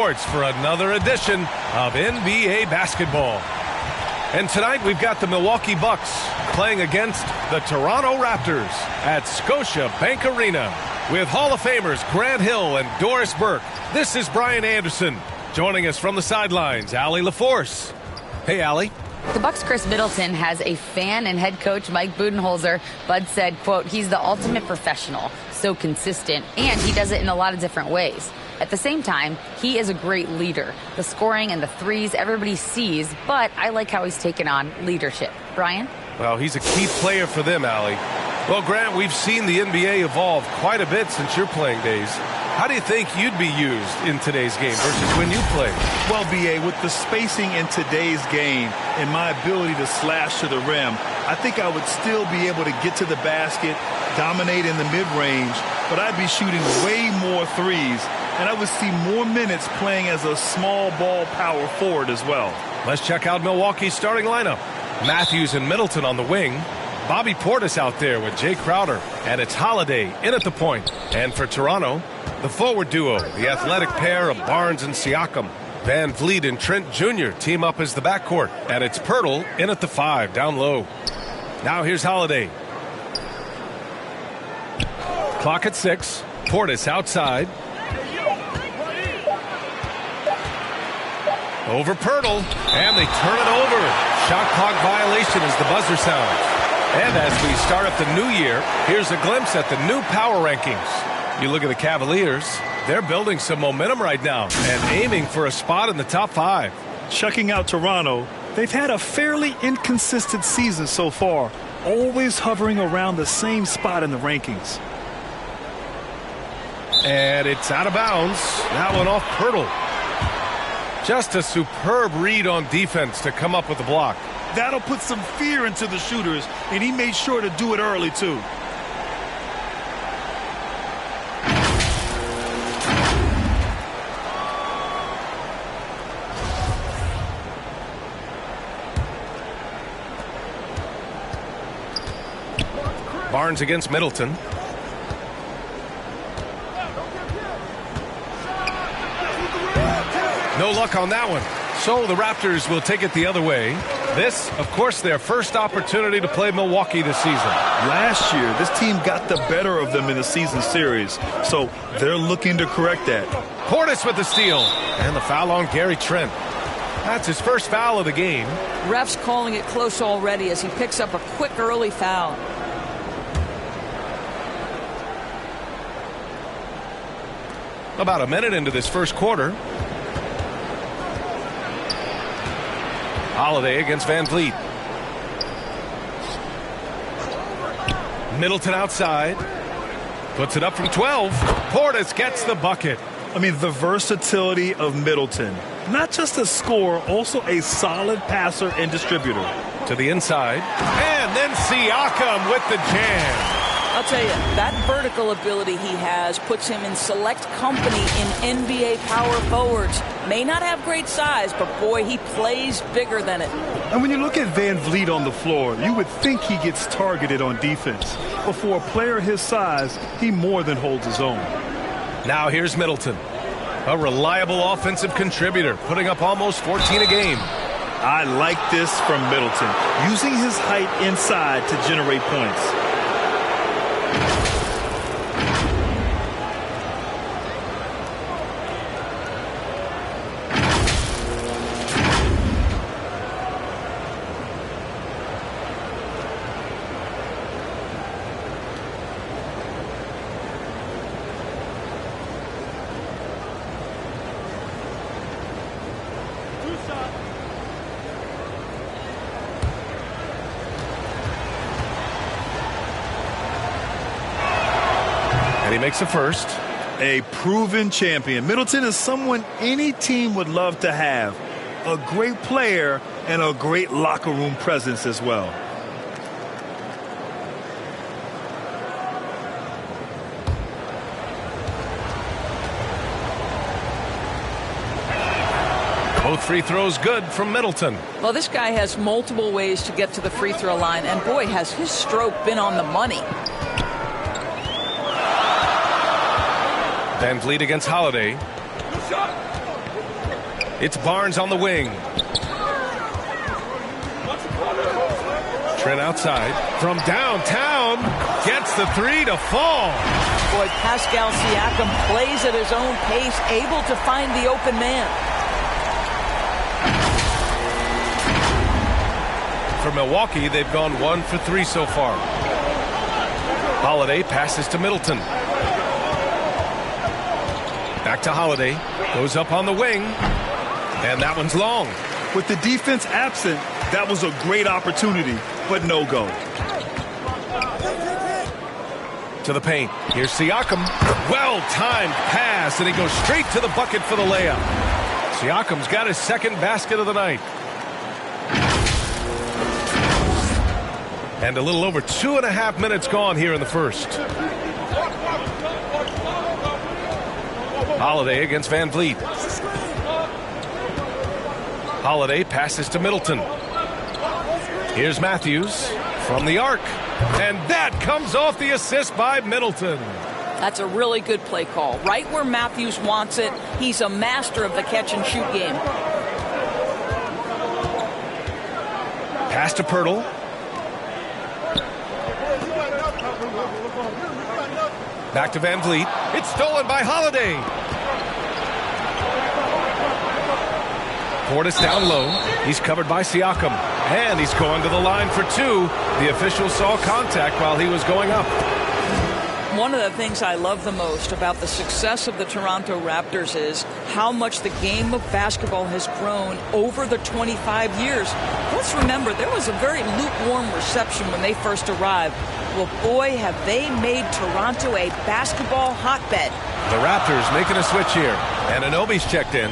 Sports for another edition of NBA basketball. And tonight we've got the Milwaukee Bucks playing against the Toronto Raptors at Scotiabank Arena with Hall of Famers Grant Hill and Doris Burke. This is Brian Anderson. Joining us from the sidelines, Allie LaForce. Hey, Allie. The Bucks' Chris Middleton has a fan and head coach, Mike Budenholzer. Bud said, quote, he's the ultimate professional, so consistent, and he does it in a lot of different ways. At the same time, he is a great leader. The scoring and the threes, everybody sees, but I like how he's taken on leadership. Brian? Well, he's a key player for them, Allie. Well, Grant, we've seen the NBA evolve quite a bit since your playing days. How do you think you'd be used in today's game versus when you played? Well, B.A., with the spacing in today's game and my ability to slash to the rim, I think I would still be able to get to the basket, dominate in the mid-range, but I'd be shooting way more threes, and I would see more minutes playing as a small ball power forward as well. Let's check out Milwaukee's starting lineup. Matthews and Middleton on the wing. Bobby Portis out there with Jay Crowder. And it's Holiday in at the point. And for Toronto, the forward duo, the athletic pair of Barnes and Siakam. Van Vliet and Trent Jr. team up as the backcourt. And it's Pirtle in at the 5, down low. Now here's Holiday. Clock at 6. Portis outside. Over Pirtle, and they turn it over. Shot clock violation as the buzzer sounds. And as we start up the new year, here's a glimpse at the new power rankings. You look at the Cavaliers, they're building some momentum right now and aiming for a spot in the top 5. Checking out Toronto, they've had a fairly inconsistent season so far, always hovering around the same spot in the rankings. And it's out of bounds. That one off Pirtle. Just a superb read on defense to come up with the block. That'll put some fear into the shooters, and he made sure to do it early, too. Barnes against Middleton. No luck on that one. So the Raptors will take it the other way. This, of course, their first opportunity to play Milwaukee this season. Last year, this team got the better of them in the season series, so they're looking to correct that. Portis with the steal. And the foul on Gary Trent. That's his first foul of the game. Refs calling it close already as he picks up a quick early foul. About a minute into this first quarter. Holiday against Van Vliet. Middleton outside. Puts it up from 12. Portis gets the bucket. I mean, the versatility of Middleton. Not just a scorer, also a solid passer and distributor. To the inside. And then Siakam with the jam. I'll tell you, that vertical ability he has puts him in select company in NBA power forwards. May not have great size, but boy, he plays bigger than it. And when you look at Van Vliet on the floor, you would think he gets targeted on defense. But for a player his size, he more than holds his own. Now here's Middleton. A reliable offensive contributor, putting up almost 14 a game. I like this from Middleton, using his height inside to generate points. And he makes a first. A proven champion. Middleton is someone any team would love to have. A great player and a great locker room presence as well. Both free throws good from Middleton. Well, this guy has multiple ways to get to the free throw line, and boy, has his stroke been on the money. Van Vliet against Holiday. It's Barnes on the wing. Trent outside. From downtown. Gets the three to fall. Boy, Pascal Siakam plays at his own pace, able to find the open man. For Milwaukee, they've gone 1 for 3 so far. Holiday passes to Middleton. Back to Holiday. Goes up on the wing. And that one's long. With the defense absent, that was a great opportunity, but no go. To the paint. Here's Siakam. Well-timed pass, and he goes straight to the bucket for the layup. Siakam's got his second basket of the night. And a little over 2.5 minutes gone here in the first. Holiday against Van Vliet. Holiday passes to Middleton. Here's Matthews from the arc. And that comes off the assist by Middleton. That's a really good play call. Right where Matthews wants it. He's a master of the catch-and-shoot game. Pass to Pirtle. Back to Van Vliet. It's stolen by Holiday. Portis down low. He's covered by Siakam. And he's going to the line for 2. The official saw contact while he was going up. One of the things I love the most about the success of the Toronto Raptors is how much the game of basketball has grown over the 25 years. Let's remember, there was a very lukewarm reception when they first arrived. Well, boy, have they made Toronto a basketball hotbed. The Raptors making a switch here. And Anunoby's checked in.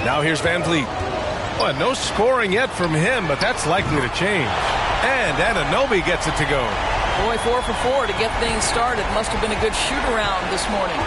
Now here's Van Vliet. Well, no scoring yet from him, but that's likely to change. And Anunoby gets it to go. Boy, 4 for 4 to get things started. Must have been a good shoot-around this morning.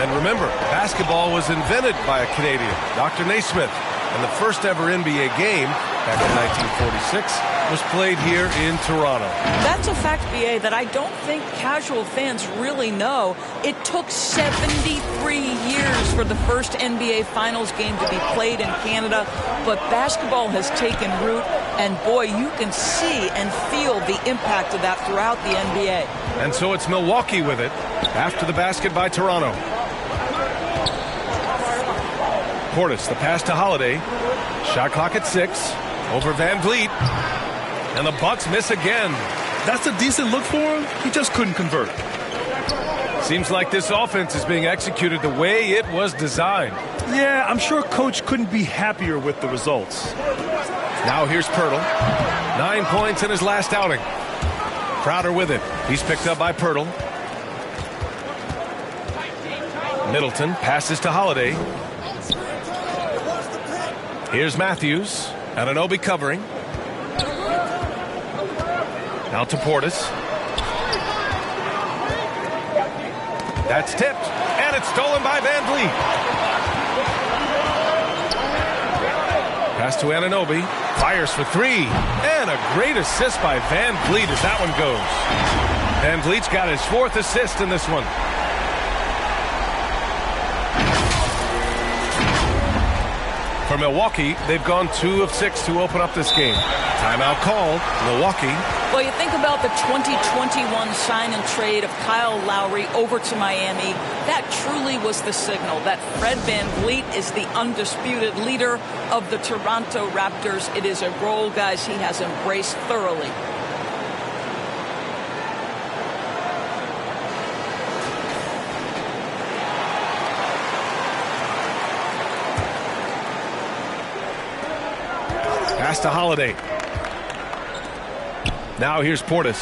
And remember, basketball was invented by a Canadian, Dr. Naismith. And the first ever NBA game, back in 1946, was played here in Toronto. That's a fact, BA, that I don't think casual fans really know. It took 73 years for the first NBA Finals game to be played in Canada, but basketball has taken root, and boy, you can see and feel the impact of that throughout the NBA. And so it's Milwaukee with it after the basket by Toronto. Portis, the pass to Holiday. Shot clock at 6. Over Van Vliet. And the Bucks miss again. That's a decent look for him. He just couldn't convert. Seems like this offense is being executed the way it was designed. Yeah, I'm sure Coach couldn't be happier with the results. Now here's Pirtle. 9 points in his last outing. Crowder with it. He's picked up by Pirtle. Middleton passes to Holiday. Here's Matthews. Anunoby covering. Now to Portis. That's tipped. And it's stolen by Van Vliet. Pass to Anunoby. Fires for 3. And a great assist by Van Vliet as that one goes. Van Vliet's got his 4th assist in this one. For Milwaukee, they've gone 2 of 6 to open up this game. Timeout called. Milwaukee. Well, you think about the 2021 sign and trade of Kyle Lowry over to Miami. That truly was the signal that Fred VanVleet is the undisputed leader of the Toronto Raptors. It is a role, guys, he has embraced thoroughly. Pass to Holiday. Now here's Portis.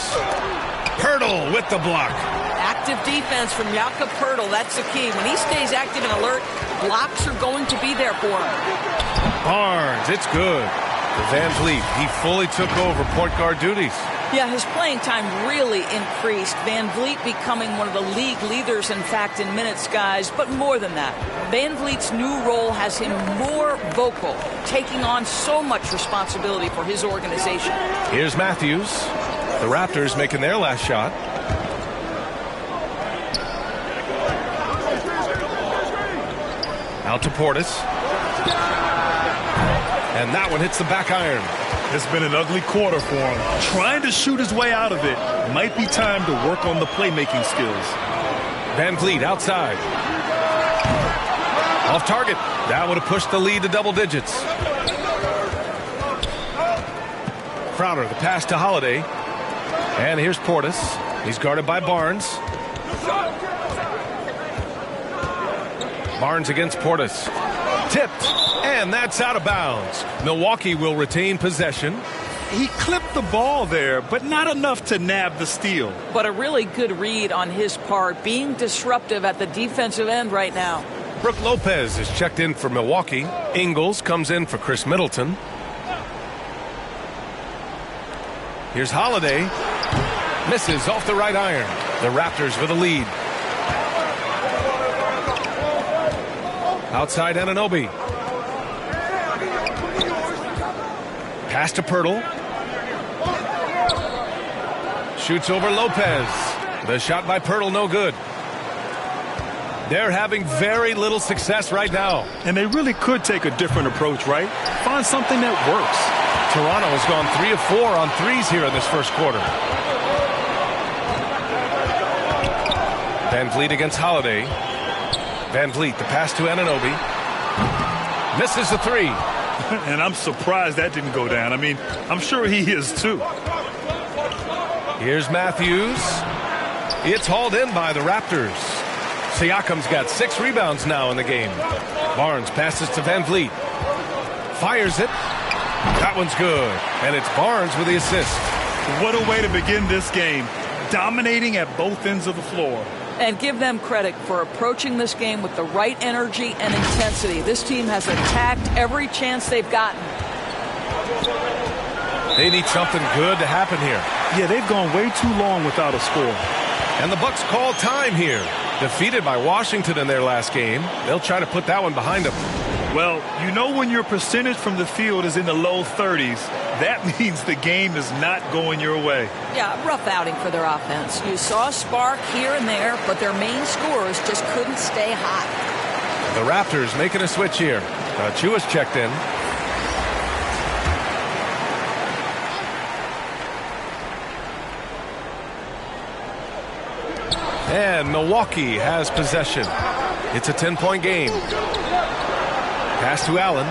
Pirtle with the block. Active defense from Jakob Pirtle. That's the key. When he stays active and alert, blocks are going to be there for him. Barnes, it's good. For Van Vliet, he fully took over point guard duties. Yeah, his playing time really increased. Van Vliet becoming one of the league leaders, in fact, in minutes, guys. But more than that, Van Vliet's new role has him more vocal, taking on so much responsibility for his organization. Here's Matthews. The Raptors making their last shot. Out to Portis. And that one hits the back iron. It's been an ugly quarter for him. Trying to shoot his way out of it. Might be time to work on the playmaking skills. Van Vliet outside. Off target. That would have pushed the lead to double digits. Crowder, the pass to Holiday. And here's Portis. He's guarded by Barnes. Barnes against Portis. Tipped. And that's out of bounds. Milwaukee will retain possession. He clipped the ball there, but not enough to nab the steal. But a really good read on his part, being disruptive at the defensive end right now. Brook Lopez is checked in for Milwaukee. Ingles comes in for Chris Middleton. Here's Holiday. Misses off the right iron. The Raptors with a lead. Outside Anunoby. Pass to Pirtle. Shoots over Lopez. The shot by Pirtle no good. They're having very little success right now. And they really could take a different approach, right? Find something that works. Toronto has gone 3 of 4 on threes here in this first quarter. Van Vliet against Holiday. Van Vliet, the pass to Anunoby. Misses the three. And I'm surprised that didn't go down. I mean, I'm sure he is too. Here's Matthews. It's hauled in by the Raptors. Siakam's got 6 rebounds now in the game. Barnes passes to Van Vliet. Fires it. That one's good. And it's Barnes with the assist. What a way to begin this game. Dominating at both ends of the floor. And give them credit for approaching this game with the right energy and intensity. This team has attacked every chance they've gotten. They need something good to happen here. Yeah, they've gone way too long without a score. And the Bucks call time here. Defeated by Washington in their last game. They'll try to put that one behind them. Well, you know when your percentage from the field is in the low 30s, that means the game is not going your way. Yeah, rough outing for their offense. You saw a spark here and there, but their main scorers just couldn't stay hot. The Raptors making a switch here. Chua's checked in. And Milwaukee has possession. It's a 10-point game. Pass to Allen.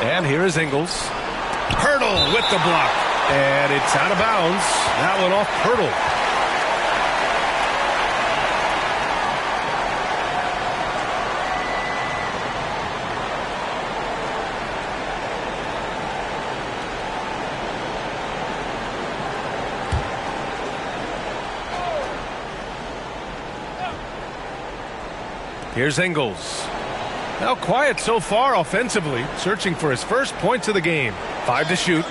And here is Ingles. Pirtle with the block. And it's out of bounds. That one off Pirtle. Here's Ingles. Now quiet so far offensively, searching for his first points of the game. 5 to shoot.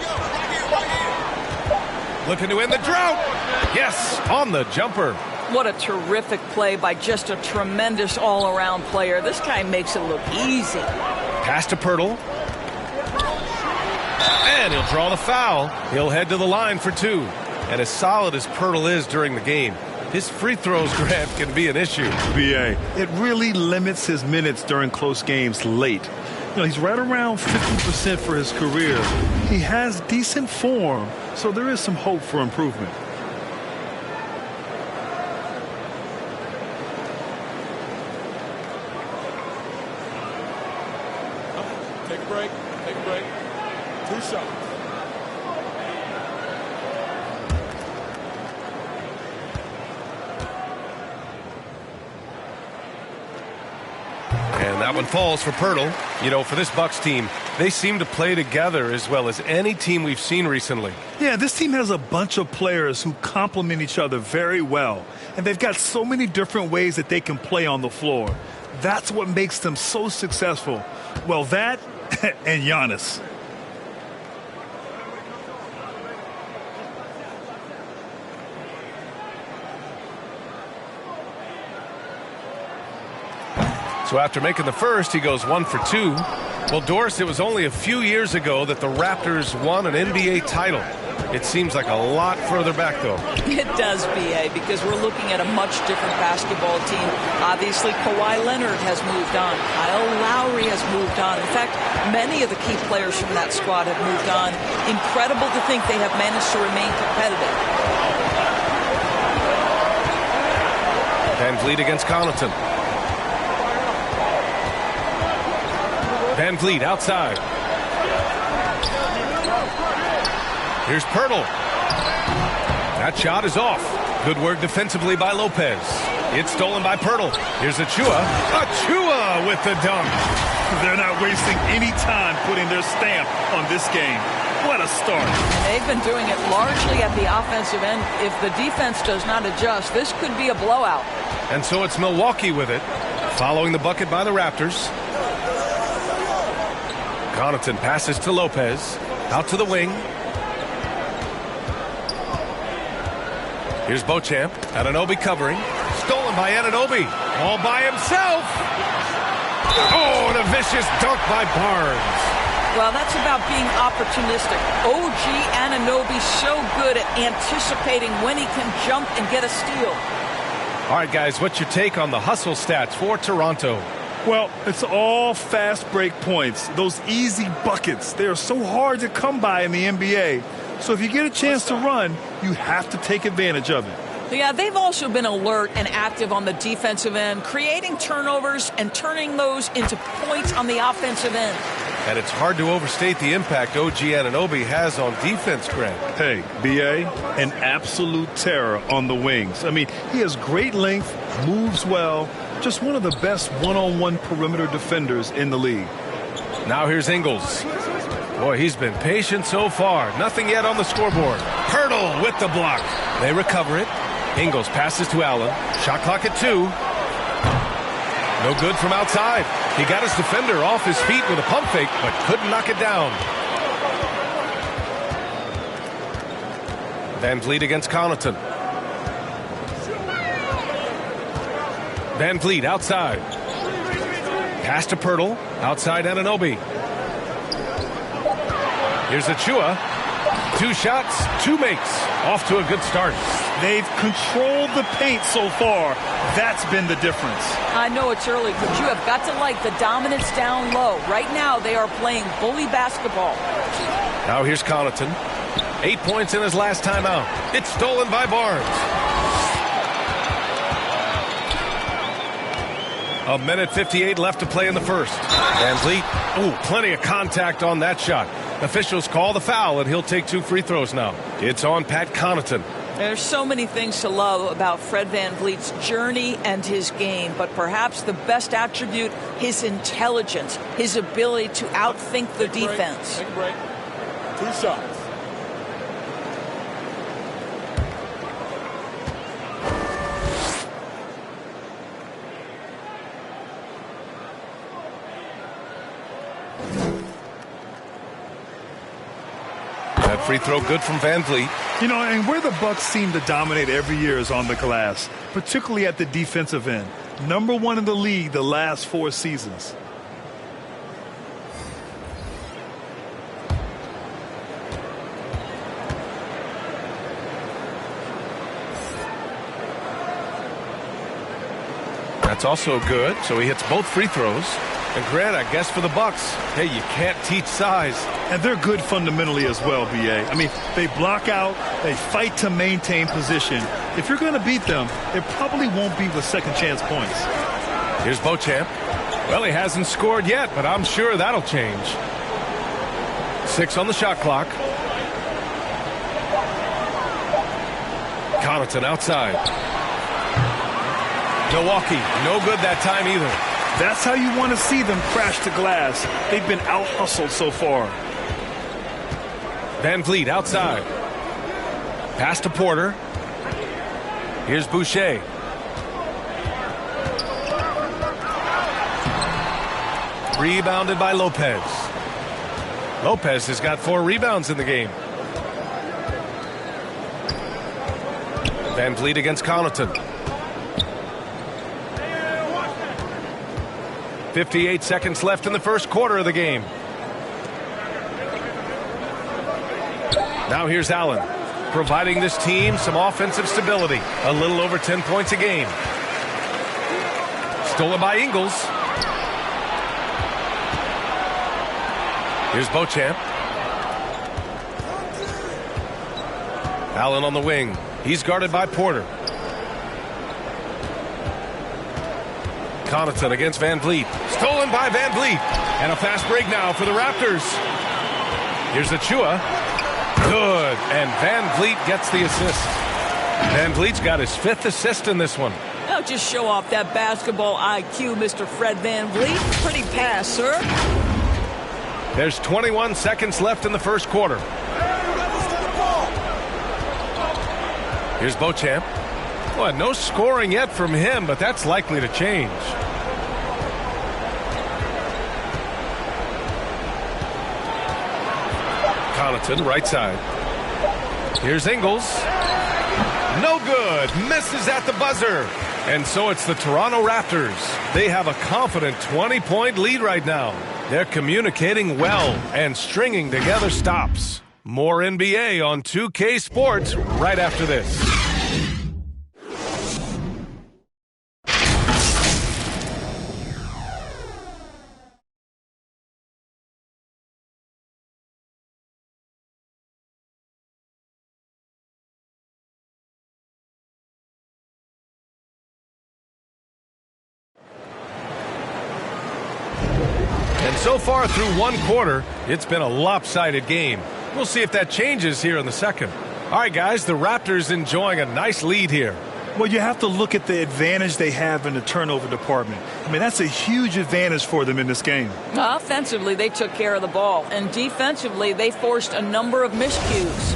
Looking to end the drought. Yes, on the jumper. What a terrific play by just a tremendous all-around player. This guy makes it look easy. Pass to Pirtle. And he'll draw the foul. He'll head to the line for 2. And as solid as Pirtle is during the game, his free throws, Grant, can be an issue. BA, it really limits his minutes during close games late. You know, he's right around 50% for his career. He has decent form, so there is some hope for improvement. Take a break. Take a break. 2 shots. And that one falls for Pirtle. You know, for this Bucks team, they seem to play together as well as any team we've seen recently. Yeah, this team has a bunch of players who complement each other very well. And they've got so many different ways that they can play on the floor. That's what makes them so successful. Well, that and Giannis. So after making the first, he goes 1 for 2. Well, Doris, it was only a few years ago that the Raptors won an NBA title. It seems like a lot further back, though. It does, B.A., because we're looking at a much different basketball team. Obviously, Kawhi Leonard has moved on. Kyle Lowry has moved on. In fact, many of the key players from that squad have moved on. Incredible to think they have managed to remain competitive. Van Vliet against Connaughton. Van Vliet outside. Here's Pirtle. That shot is off. Good work defensively by Lopez. It's stolen by Pirtle. Here's Achua. Achua with the dunk. They're not wasting any time putting their stamp on this game. What a start. And they've been doing it largely at the offensive end. If the defense does not adjust, this could be a blowout. And so it's Milwaukee with it, following the bucket by the Raptors. Connaughton passes to Lopez. Out to the wing. Here's Beauchamp. Anunoby covering. Stolen by Anunoby. All by himself. Oh, and a vicious dunk by Barnes. Well, that's about being opportunistic. OG Anunoby so good at anticipating when he can jump and get a steal. All right, guys, what's your take on the hustle stats for Toronto? Well, it's all fast break points. Those easy buckets. They are so hard to come by in the NBA. So if you get a chance to run, you have to take advantage of it. Yeah, they've also been alert and active on the defensive end, creating turnovers and turning those into points on the offensive end. And it's hard to overstate the impact OG Anunoby has on defense, Greg. Hey, B.A., an absolute terror on the wings. I mean, he has great length, moves well, just one of the best one-on-one perimeter defenders in the league. Now here's Ingles. Boy, he's been patient so far. Nothing yet on the scoreboard. Pirtle with the block. They recover it. Ingles passes to Allen. Shot clock at 2. No good from outside. He got his defender off his feet with a pump fake, but couldn't knock it down. Van Vliet against Connaughton. Van Vliet outside. Pass to Pirtle. Outside Anunoby. Here's Achua. 2 shots, 2 makes. Off to a good start. They've controlled the paint so far. That's been the difference. I know it's early, but you have got to like the dominance down low. Right now, they are playing bully basketball. Now here's Connaughton. 8 points in his last time out. It's stolen by Barnes. A minute 58 left to play in the first. Van Vliet. Oh, plenty of contact on that shot. Officials call the foul, and he'll take 2 free throws now. It's on Pat Connaughton. There's so many things to love about Fred Van Vliet's journey and his game, but perhaps the best attribute, his intelligence, his ability to outthink the defense. Take a break. 2 shots. That free throw good from Van Vliet. You know, and where the Bucks seem to dominate every year is on the glass, particularly at the defensive end. Number 1 in the league the last 4 seasons. That's also good, so he hits both free throws. And Grant, I guess for the Bucks, hey, you can't teach size. And they're good fundamentally as well, B.A. I mean, they block out, they fight to maintain position. If you're going to beat them, it probably won't be with second chance points. Here's Beauchamp. Well, he hasn't scored yet, but I'm sure that'll change. 6 on the shot clock. Connaughton outside. Milwaukee, no good that time either. That's how you want to see them crash the glass. They've been out-hustled so far. Van Vliet outside. Pass to Porter. Here's Boucher. Rebounded by Lopez. Lopez has got 4 rebounds in the game. Van Vliet against Connaughton. 58 seconds left in the first quarter of the game. Now here's Allen, providing this team some offensive stability. A little over 10 points a game. Stolen by Ingles. Here's Beauchamp. Allen on the wing. He's guarded by Porter. Connaughton against Van Vliet. Stolen by Van Vliet. And a fast break now for the Raptors. Here's Achua. Good. And Van Vliet gets the assist. Van Vliet's got his 5th assist in this one. Now just show off that basketball IQ, Mr. Fred Van Vliet. Pretty pass, sir. There's 21 seconds left in the first quarter. Here's Beauchamp. Well, no scoring yet from him, but that's likely to change. Connaughton, right side. Here's Ingles. No good. Misses at the buzzer. And so it's the Toronto Raptors. They have a confident 20-point lead right now. They're communicating well and stringing together stops. More NBA on 2K Sports right after this. And so far through one quarter, it's been a lopsided game. We'll see if that changes here in the second. All right, guys, the Raptors enjoying a nice lead here. Well, you have to look at the advantage they have in the turnover department. I mean, that's a huge advantage for them in this game. Offensively, they took care of the ball. And defensively, they forced a number of miscues.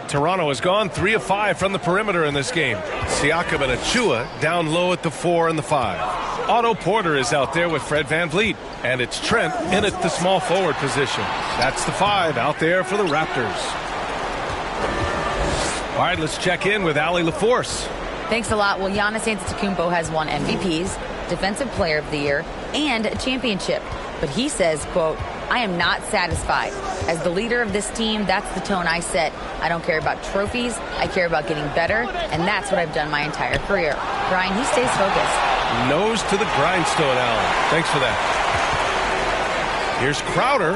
Toronto has gone 3 of 5 from the perimeter in this game. Siakam and Achua down low at the 4 and the 5. Otto Porter is out there with Fred Van Vliet. And it's Trent in at the small forward position. That's the 5 out there for the Raptors. All right, let's check in with Allie LaForce. Thanks a lot. Well, Giannis Antetokounmpo has won MVPs, Defensive Player of the Year, and a championship. But he says, quote, I am not satisfied. As the leader of this team, that's the tone I set. I don't care about trophies. I care about getting better, and that's what I've done my entire career. Brian, he stays focused. Nose to the grindstone, Allen. Thanks for that. Here's Crowder.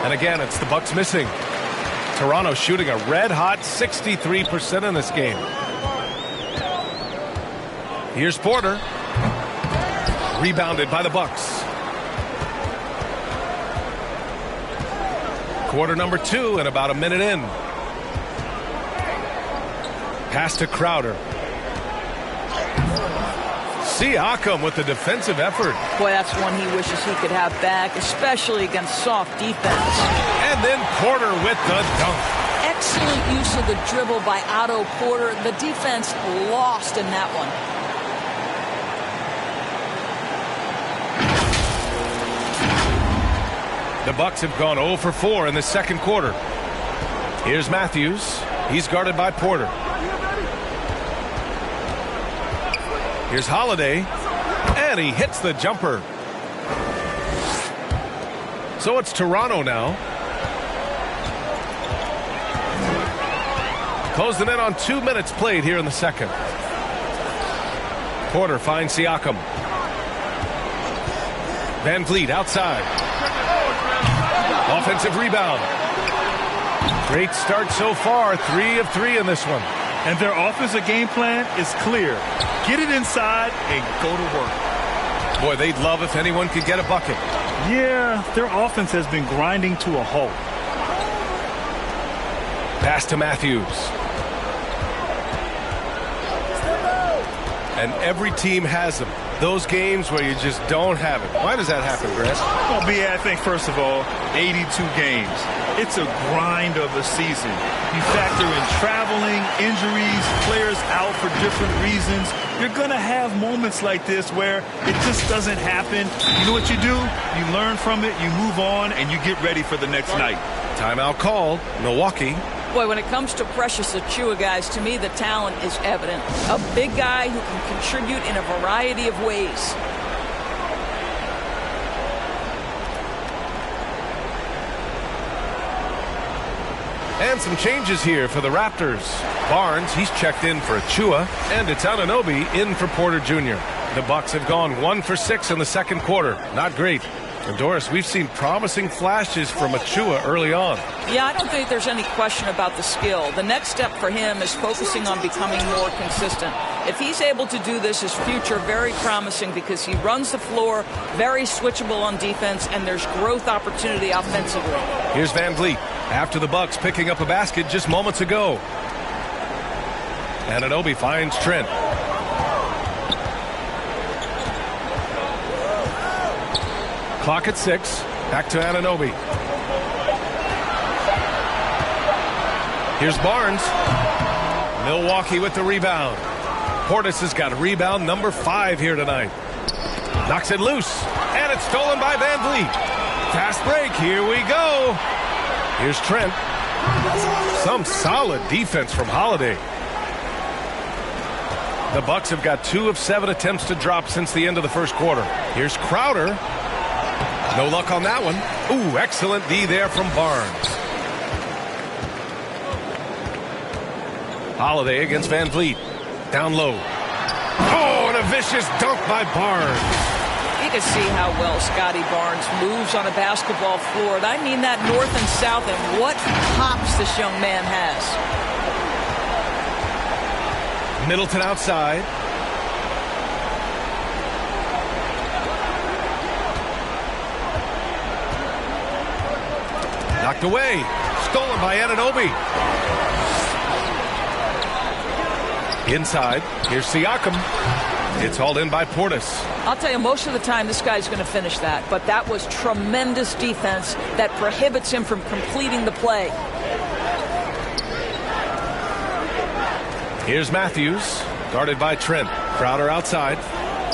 And again, it's the Bucks missing. Toronto shooting a red-hot 63% in this game. Here's Porter. Rebounded by the Bucks. Quarter number 2 and about a minute in. Pass to Crowder. Siakam with the defensive effort. Boy, that's one he wishes he could have back, especially against soft defense. And then Porter with the dunk. Excellent use of the dribble by Otto Porter. The defense lost in that one. The Bucks have gone 0 for 4 in the second quarter. Here's Matthews. He's guarded by Porter. Here's Holiday. And he hits the jumper. So it's Toronto now. Closing in on 2 minutes played here in the second. Porter finds Siakam. Van Vliet outside. Offensive rebound. Great start so far. 3 of 3 in this one. And their offensive game plan is clear. Get it inside and go to work. Boy, they'd love if anyone could get a bucket. Yeah, their offense has been grinding to a halt. Pass to Matthews. And every team has them. Those games where you just don't have it. Why does that happen, Grant? Well, B, I think, first of all, 82 games. It's a grind of a season. You factor in traveling, injuries, players out for different reasons. You're going to have moments like this where it just doesn't happen. You know what you do? You learn from it, you move on, and you get ready for the next night. Timeout called. Milwaukee Boy, when it comes to Precious Achiuwa, guys, to me the talent is evident. A big guy who can contribute in a variety of ways. And some changes here for the Raptors. Barnes, he's checked in for Achiuwa, and it's Anunoby in for Porter Jr. The Bucks have gone 1 for 6 in the second quarter. Not great. And Doris, we've seen promising flashes from Achiuwa early on. Yeah, I don't think there's any question about the skill. The next step for him is focusing on becoming more consistent. If he's able to do this, his future very promising because he runs the floor, very switchable on defense, and there's growth opportunity offensively. Here's Van Vliet after the Bucks picking up a basket just moments ago. Anunoby finds Trent. Clock at 6. Back to Anunoby. Here's Barnes. Milwaukee with the rebound. Portis has got rebound number 5 here tonight. Knocks it loose. And it's stolen by Van Vliet. Fast break. Here we go. Here's Trent. Some solid defense from Holiday. The Bucks have got 2 of 7 attempts to drop since the end of the first quarter. Here's Crowder. No luck on that one. Ooh, excellent D there from Barnes. Holiday against Van Vliet. Down low. Oh, and a vicious dunk by Barnes. You can see how well Scotty Barnes moves on a basketball floor. And I mean that north and south, and what hops this young man has. Middleton outside. Knocked away. Stolen by Anunoby. Inside. Here's Siakam. It's hauled in by Portis. I'll tell you, most of the time this guy's going to finish that. But that was tremendous defense that prohibits him from completing the play. Here's Matthews. Guarded by Trent. Crowder outside.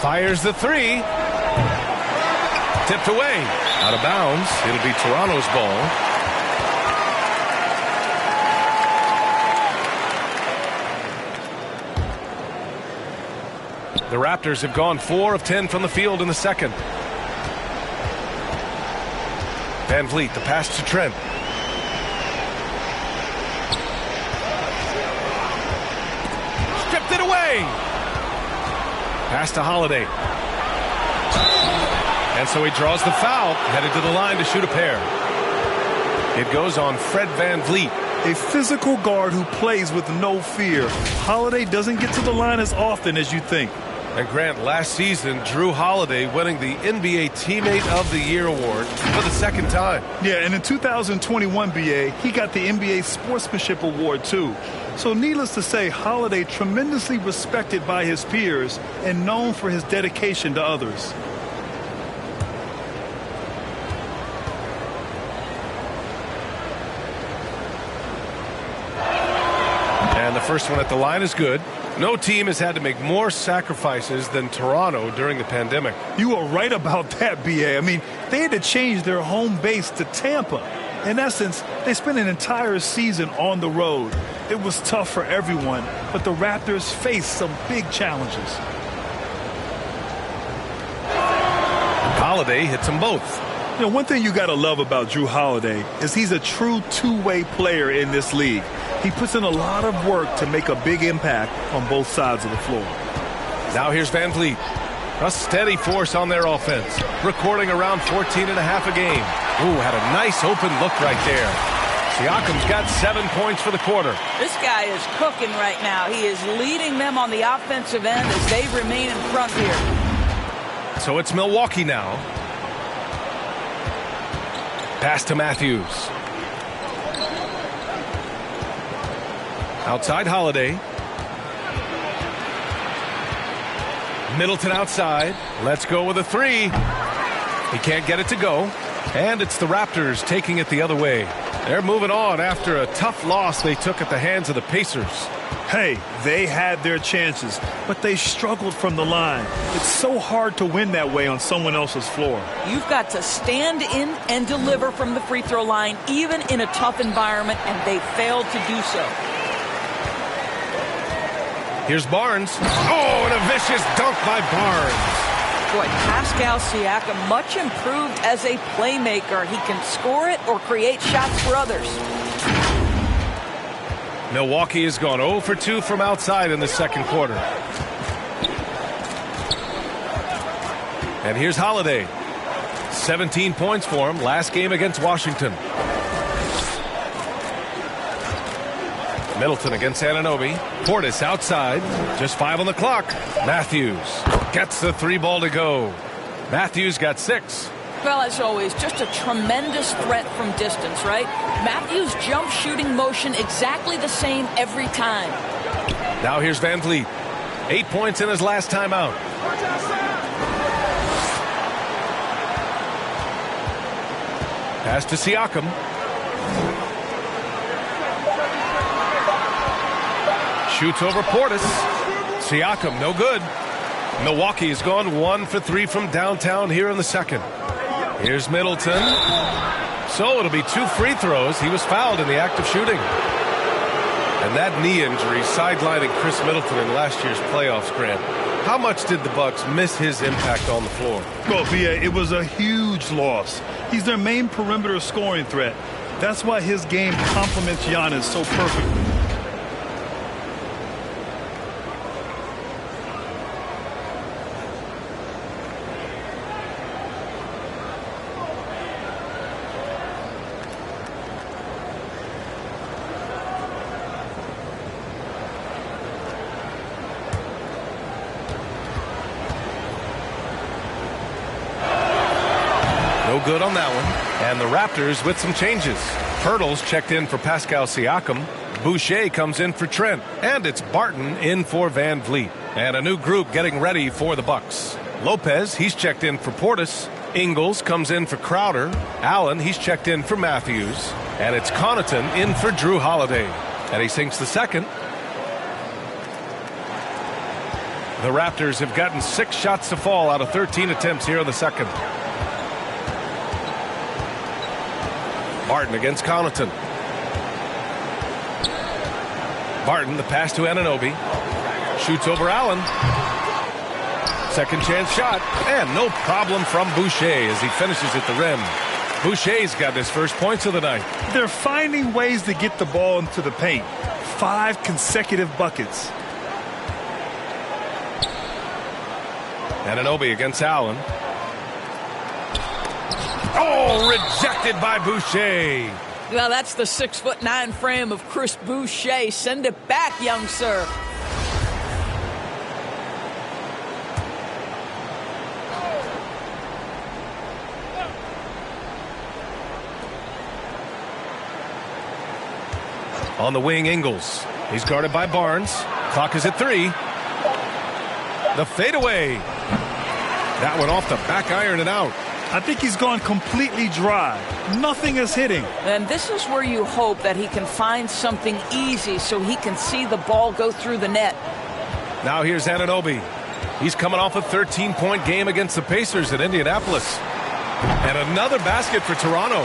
Fires the 3. Tipped away. Out of bounds. It'll be Toronto's ball. The Raptors have gone 4 of 10 from the field in the second. Van Vliet, the pass to Trent. Stripped it away. Pass to Holiday. And so he draws the foul, headed to the line to shoot a pair. It goes on Fred Van Vliet. A physical guard who plays with no fear. Holiday doesn't get to the line as often as you think. And Grant, last season, Drew Holiday winning the NBA Teammate of the Year award for the second time. Yeah, and in 2021, BA, he got the NBA Sportsmanship Award, too. So needless to say, Holiday tremendously respected by his peers and known for his dedication to others. And the first one at the line is good. No team has had to make more sacrifices than Toronto during the pandemic. You are right about that, BA. I mean, they had to change their home base to Tampa. In essence, they spent an entire season on the road. It was tough for everyone, but the Raptors faced some big challenges. Holiday hits them both. You know, one thing you got to love about Drew Holiday is he's a true two-way player in this league. He puts in a lot of work to make a big impact on both sides of the floor. Now here's Van Vliet. A steady force on their offense. Recording around 14.5 a game. Ooh, had a nice open look right there. Siakam's got 7 points for the quarter. This guy is cooking right now. He is leading them on the offensive end as they remain in front here. So it's Milwaukee now. Pass to Matthews. Outside Holiday. Middleton outside. Let's go with a 3. He can't get it to go. And it's the Raptors taking it the other way. They're moving on after a tough loss they took at the hands of the Pacers. Hey, they had their chances, but they struggled from the line. It's so hard to win that way on someone else's floor. You've got to stand in and deliver from the free throw line, even in a tough environment, and they failed to do so. Here's Barnes. Oh, and a vicious dunk by Barnes. Boy, Pascal Siakam, much improved as a playmaker. He can score it or create shots for others. Milwaukee has gone 0 for 2 from outside in the second quarter. And here's Holiday. 17 points for him last game against Washington. Middleton against Anunoby. Portis outside. Just 5 on the clock. Matthews gets the 3-ball to go. Matthews got 6. Well, as always, just a tremendous threat from distance, right? Matthews' jump shooting motion exactly the same every time. Now here's Van Vliet. 8 points in his last time out. Pass to Siakam. Shoots over Portis. Siakam, no good. Milwaukee has gone 1 for 3 from downtown here in the second. Here's Middleton. So it'll be 2 free throws. He was fouled in the act of shooting. And that knee injury sidelining Chris Middleton in last year's playoffs, Grant. How much did the Bucks miss his impact on the floor? Well, B.A., it was a huge loss. He's their main perimeter scoring threat. That's why his game complements Giannis so perfectly. No good on that one. And the Raptors with some changes. Pirtle's checked in for Pascal Siakam. Boucher comes in for Trent. And it's Barton in for Van Vliet. And a new group getting ready for the Bucks. Lopez, he's checked in for Portis. Ingles comes in for Crowder. Allen, he's checked in for Matthews. And it's Connaughton in for Drew Holiday. And he sinks the second. The Raptors have gotten 6 shots to fall out of 13 attempts here in the second. Barton against Connaughton. Barton, the pass to Anunoby. Shoots over Allen. Second chance shot. And no problem from Boucher as he finishes at the rim. Boucher's got his first points of the night. They're finding ways to get the ball into the paint. 5 consecutive buckets. Anunoby against Allen. Oh, rejected by Boucher. Well, that's the 6'9" frame of Chris Boucher. Send it back, young sir. On the wing, Ingles. He's guarded by Barnes. Clock is at 3. The fadeaway. That one off the back iron and out. I think he's gone completely dry. Nothing is hitting. And this is where you hope that he can find something easy so he can see the ball go through the net. Now here's Anunoby. He's coming off a 13-point game against the Pacers in Indianapolis. And another basket for Toronto.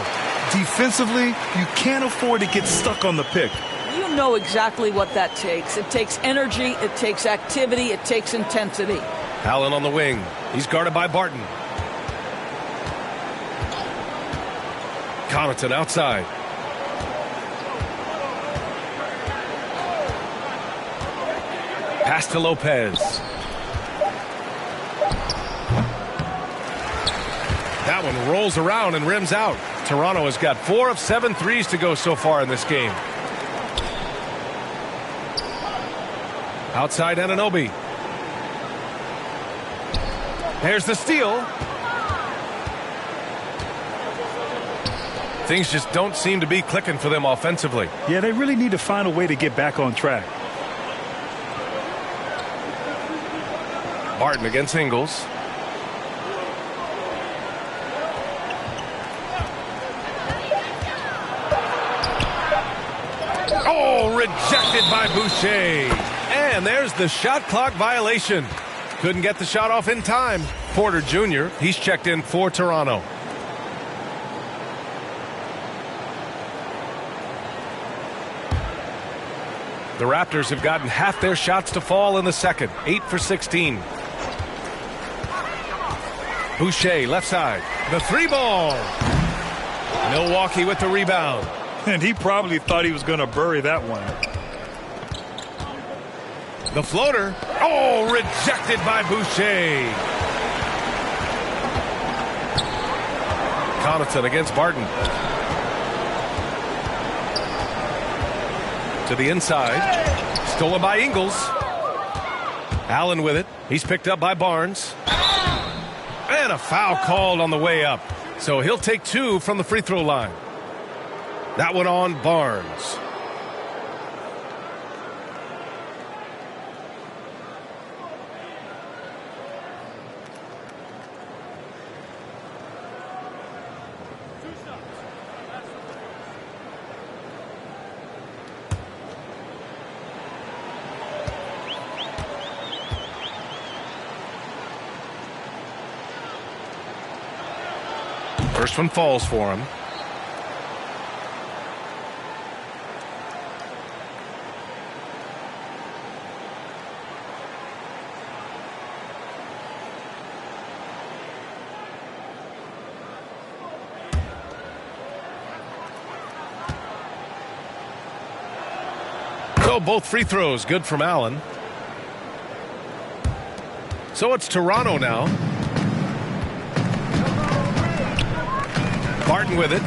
Defensively, you can't afford to get stuck on the pick. You know exactly what that takes. It takes energy, it takes activity, it takes intensity. Allen on the wing. He's guarded by Barton. Connaughton outside. Pass to Lopez. That one rolls around and rims out. Toronto has got 4 of 7 threes to go so far in this game. Outside Anunoby. There's the steal. Things just don't seem to be clicking for them offensively. Yeah, they really need to find a way to get back on track. Barton against Ingles. Oh, rejected by Boucher. And there's the shot clock violation. Couldn't get the shot off in time. Porter Jr., he's checked in for Toronto. The Raptors have gotten half their shots to fall in the second. 8 for 16. Boucher, left side. The three ball. Milwaukee with the rebound. And he probably thought he was going to bury that one. The floater. Oh, rejected by Boucher. Connaughton against Barton. To the inside. Stolen by Ingles. Allen with it. He's picked up by Barnes. And a foul called on the way up. So he'll take 2 from the free throw line. That one on Barnes. First one falls for him. So both free throws good from Allen. So it's Toronto now. Barton with it.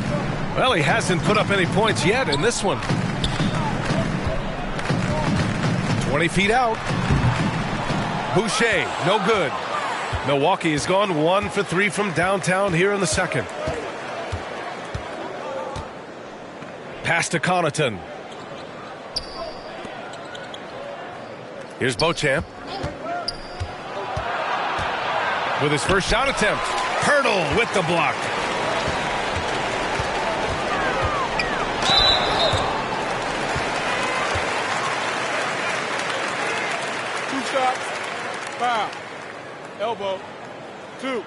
Well, he hasn't put up any points yet in this one. 20 feet out. Boucher, no good. Milwaukee has gone 1 for 3 from downtown here in the second. Pass to Connaughton. Here's Beauchamp. With his first shot attempt. Hurdle with the block. Shots, foul, elbow, 2.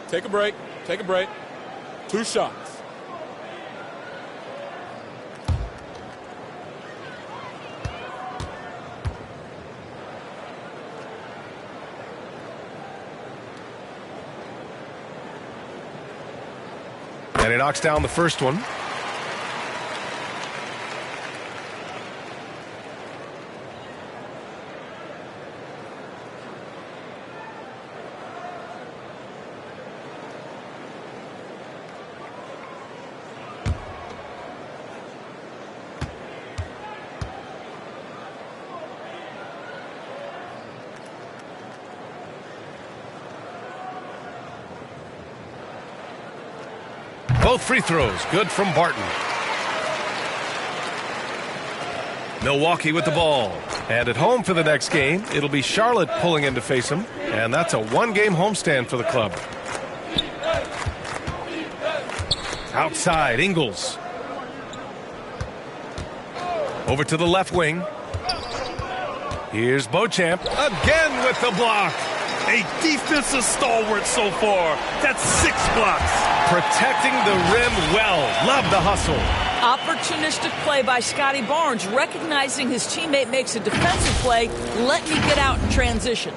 Take a break, 2 shots. And he knocks down the first one. Both free throws good from Barton. Milwaukee with the ball. And at home for the next game, it'll be Charlotte pulling in to face him. And that's a 1-game homestand for the club. Outside, Ingles. Over to the left wing. Here's Beauchamp again with the block. A defensive stalwart so far. That's 6 blocks. Protecting the rim well. Love the hustle. Opportunistic play by Scotty Barnes, recognizing his teammate makes a defensive play. Let me get out in transition.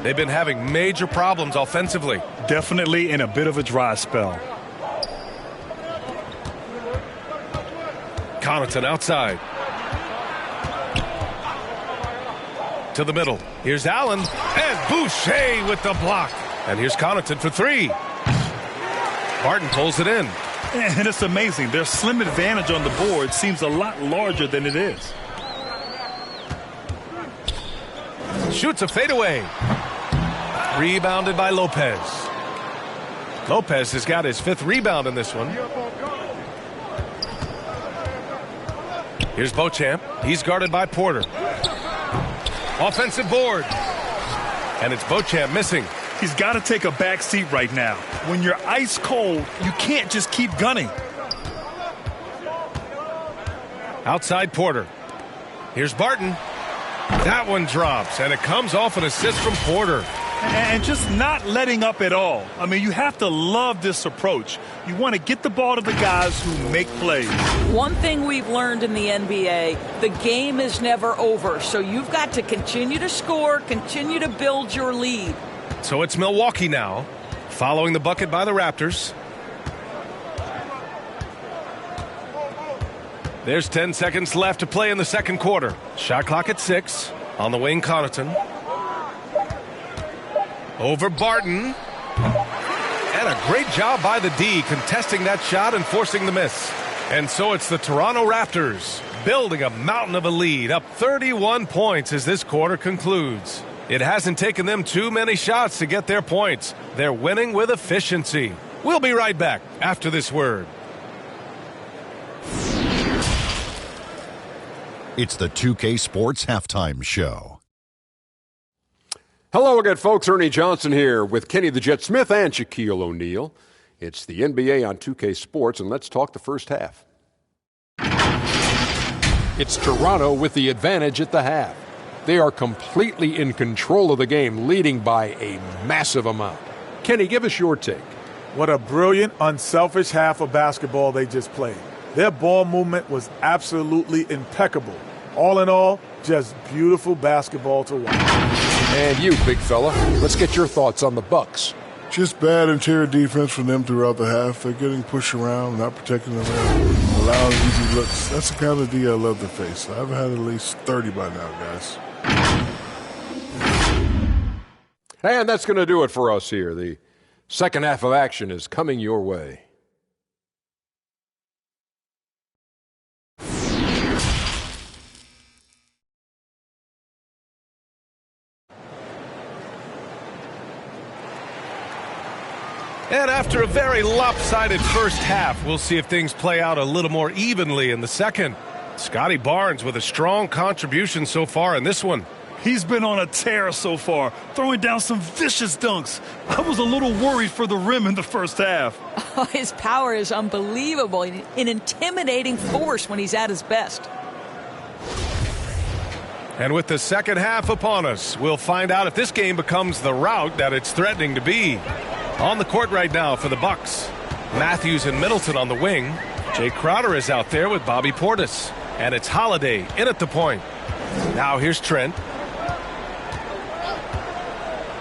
They've been having major problems offensively. Definitely in a bit of a dry spell. Connaughton outside. To the middle. Here's Allen. And Boucher with the block. And here's Connaughton for 3. Barton pulls it in. And it's amazing. Their slim advantage on the board seems a lot larger than it is. Shoots a fadeaway. Rebounded by Lopez. Lopez has got his 5th rebound in this one. Here's Beauchamp. He's guarded by Porter. Offensive board. And it's Beauchamp missing. He's got to take a back seat right now. When you're ice cold, you can't just keep gunning. Outside Porter. Here's Barton. That one drops, and it comes off an assist from Porter. And just not letting up at all. I mean, you have to love this approach. You want to get the ball to the guys who make plays. One thing we've learned in the NBA, the game is never over. So you've got to continue to score, continue to build your lead. So it's Milwaukee now, following the bucket by the Raptors. There's 10 seconds left to play in the second quarter. Shot clock at 6. On the wing, Connaughton. Over Barton. And a great job by the D contesting that shot and forcing the miss. And so it's the Toronto Raptors building a mountain of a lead, up 31 points as this quarter concludes. It hasn't taken them too many shots to get their points. They're winning with efficiency. We'll be right back after this word. It's the 2K Sports Halftime Show. Hello again, folks. Ernie Johnson here with Kenny the Jet Smith and Shaquille O'Neal. It's the NBA on 2K Sports, and let's talk the first half. It's Toronto with the advantage at the half. They are completely in control of the game, leading by a massive amount. Kenny, give us your take. What a brilliant, unselfish half of basketball they just played. Their ball movement was absolutely impeccable. All in all, just beautiful basketball to watch. And you, big fella, let's get your thoughts on the Bucks. Just bad interior defense from them throughout the half. They're getting pushed around, not protecting the rim, allowing easy looks. That's the kind of D I love to face. I've had at least 30 by now, guys. And that's going to do it for us here. The second half of action is coming your way. And after a very lopsided first half, we'll see if things play out a little more evenly in the second. Scotty Barnes with a strong contribution so far in this one. He's been on a tear so far, throwing down some vicious dunks. I was a little worried for the rim in the first half. Oh, his power is unbelievable, an intimidating force when he's at his best. And with the second half upon us, we'll find out if this game becomes the rout that it's threatening to be. On the court right now for the Bucks, Matthews and Middleton on the wing. Jay Crowder is out there with Bobby Portis. And it's Holiday in at the point. Now here's Trent.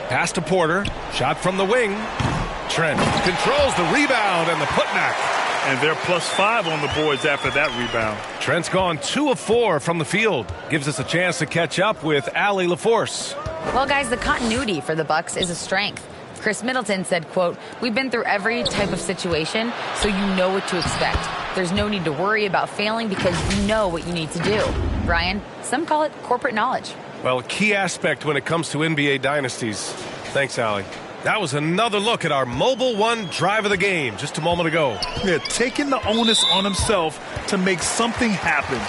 Pass to Porter. Shot from the wing. Trent controls the rebound and the putback. And they're +5 on the boards after that rebound. Trent's gone 2 of 4 from the field. Gives us a chance to catch up with Allie LaForce. Well, guys, the continuity for the Bucks is a strength. Chris Middleton said, quote, "We've been through every type of situation, so you know what to expect. There's no need to worry about failing because you know what you need to do." Brian, some call it corporate knowledge. Well, a key aspect when it comes to NBA dynasties. Thanks, Allie. That was another look at our Mobile One drive of the game just a moment ago. Yeah, taking the onus on himself to make something happen.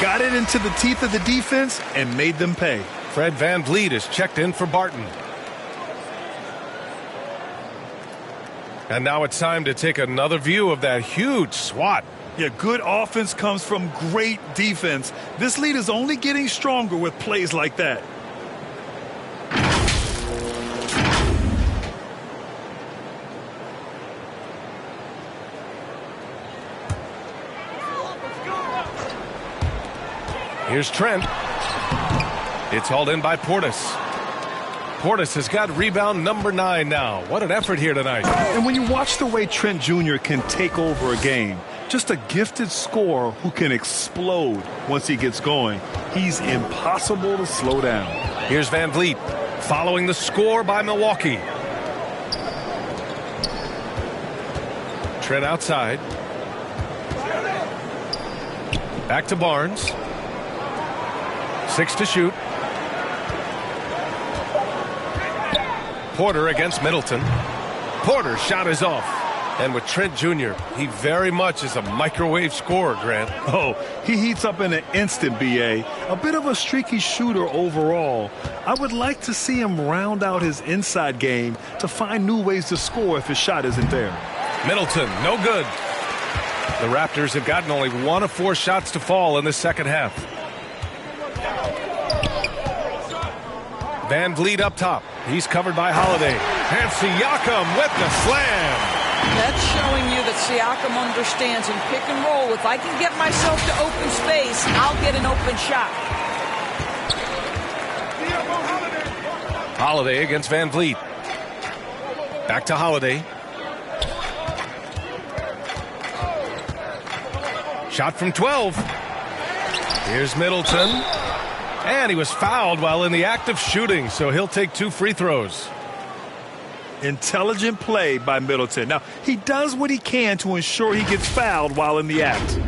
Got it into the teeth of the defense and made them pay. Fred VanVleet is checked in for Barton. And now it's time to take another view of that huge swat. Yeah, good offense comes from great defense. This lead is only getting stronger with plays like that. Here's Trent. It's hauled in by Portis. Portis has got rebound number 9 now. What an effort here tonight. And when you watch the way Trent Jr. can take over a game, just a gifted scorer who can explode once he gets going. He's impossible to slow down. Here's VanVleet following the score by Milwaukee. Trent outside. Back to Barnes. 6 to shoot. Porter against Middleton. Porter's shot is off. And with Trent Jr., he very much is a microwave scorer, Grant. Oh, he heats up in an instant, B.A. A bit of a streaky shooter overall. I would like to see him round out his inside game to find new ways to score if his shot isn't there. Middleton, no good. The Raptors have gotten only 1 of 4 shots to fall in the second half. Van Vliet up top. He's covered by Holiday. And Siakam with the slam. That's showing you that Siakam understands in pick and roll. If I can get myself to open space, I'll get an open shot. Holiday against Van Vliet. Back to Holiday. Shot from 12. Here's Middleton. And he was fouled while in the act of shooting, so he'll take 2 free throws. Intelligent play by Middleton. Now, he does what he can to ensure he gets fouled while in the act.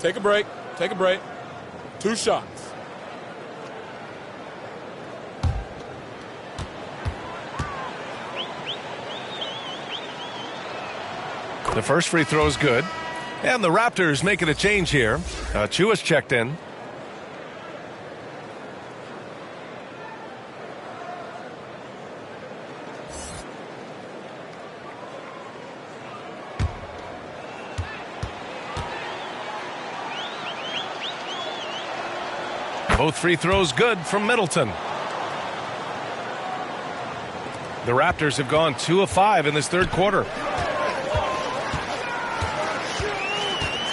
Take a break. Take a break. 2 shots. The first free throw is good. And the Raptors making a change here. Chua's checked in. Both free throws good from Middleton. The Raptors have gone 2 of 5 in this third quarter.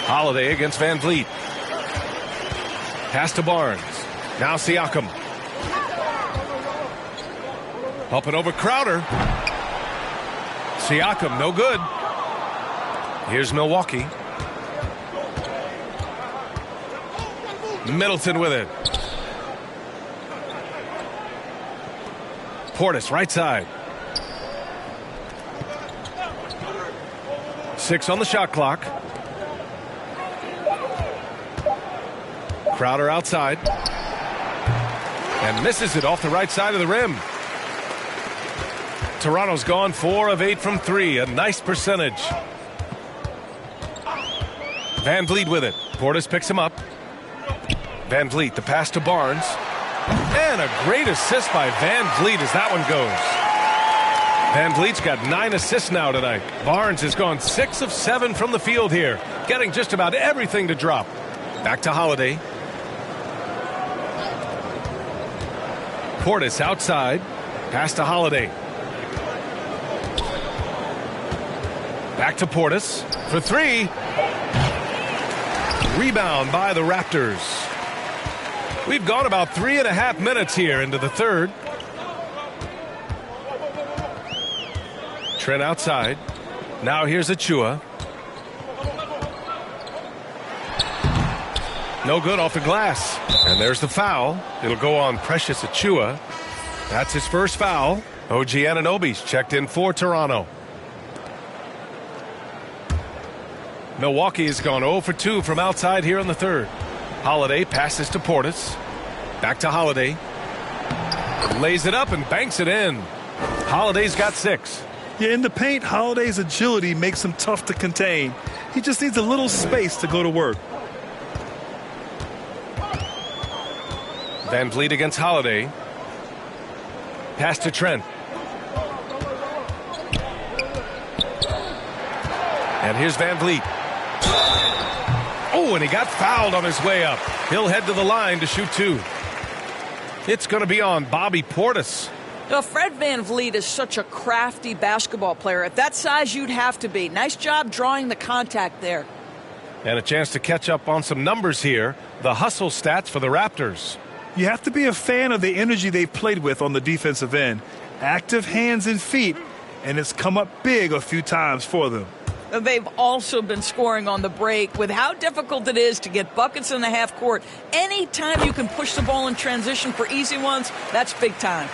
Holiday against Van Vliet. Pass to Barnes. Now Siakam. Up and over Crowder. Siakam, no good. Here's Milwaukee. Middleton with it. Portis, right side. 6 on the shot clock. Crowder outside. And misses it off the right side of the rim. Toronto's gone 4 of 8 from 3. A nice percentage. Van Vliet with it. Portis picks him up. Van Vliet, the pass to Barnes. And a great assist by Van Vliet as that one goes. Van Vliet's got 9 assists now tonight. Barnes has gone 6 of 7 from the field here, getting just about everything to drop. Back to Holiday. Portis outside. Pass to Holiday. Back to Portis for 3. Rebound by the Raptors. We've gone about 3.5 minutes here into the third. Trent outside. Now here's Achua. No good off the glass. And there's the foul. It'll go on Precious Achua. That's his first foul. OG Anunoby's checked in for Toronto. Milwaukee has gone 0 for 2 from outside here in the third. Holiday passes to Portis. Back to Holiday. Lays it up and banks it in. Holiday's got 6. Yeah, in the paint, Holiday's agility makes him tough to contain. He just needs a little space to go to work. Van Vliet against Holiday. Pass to Trent. And here's Van Vliet. Oh, and he got fouled on his way up. He'll head to the line to shoot 2. It's going to be on Bobby Portis. Now, Fred Van Vliet is such a crafty basketball player. At that size, you'd have to be. Nice job drawing the contact there. And a chance to catch up on some numbers here. The hustle stats for the Raptors. You have to be a fan of the energy they've played with on the defensive end. Active hands and feet, and it's come up big a few times for them. They've also been scoring on the break. With how difficult it is to get buckets in the half court, anytime you can push the ball in transition for easy ones, that's big time.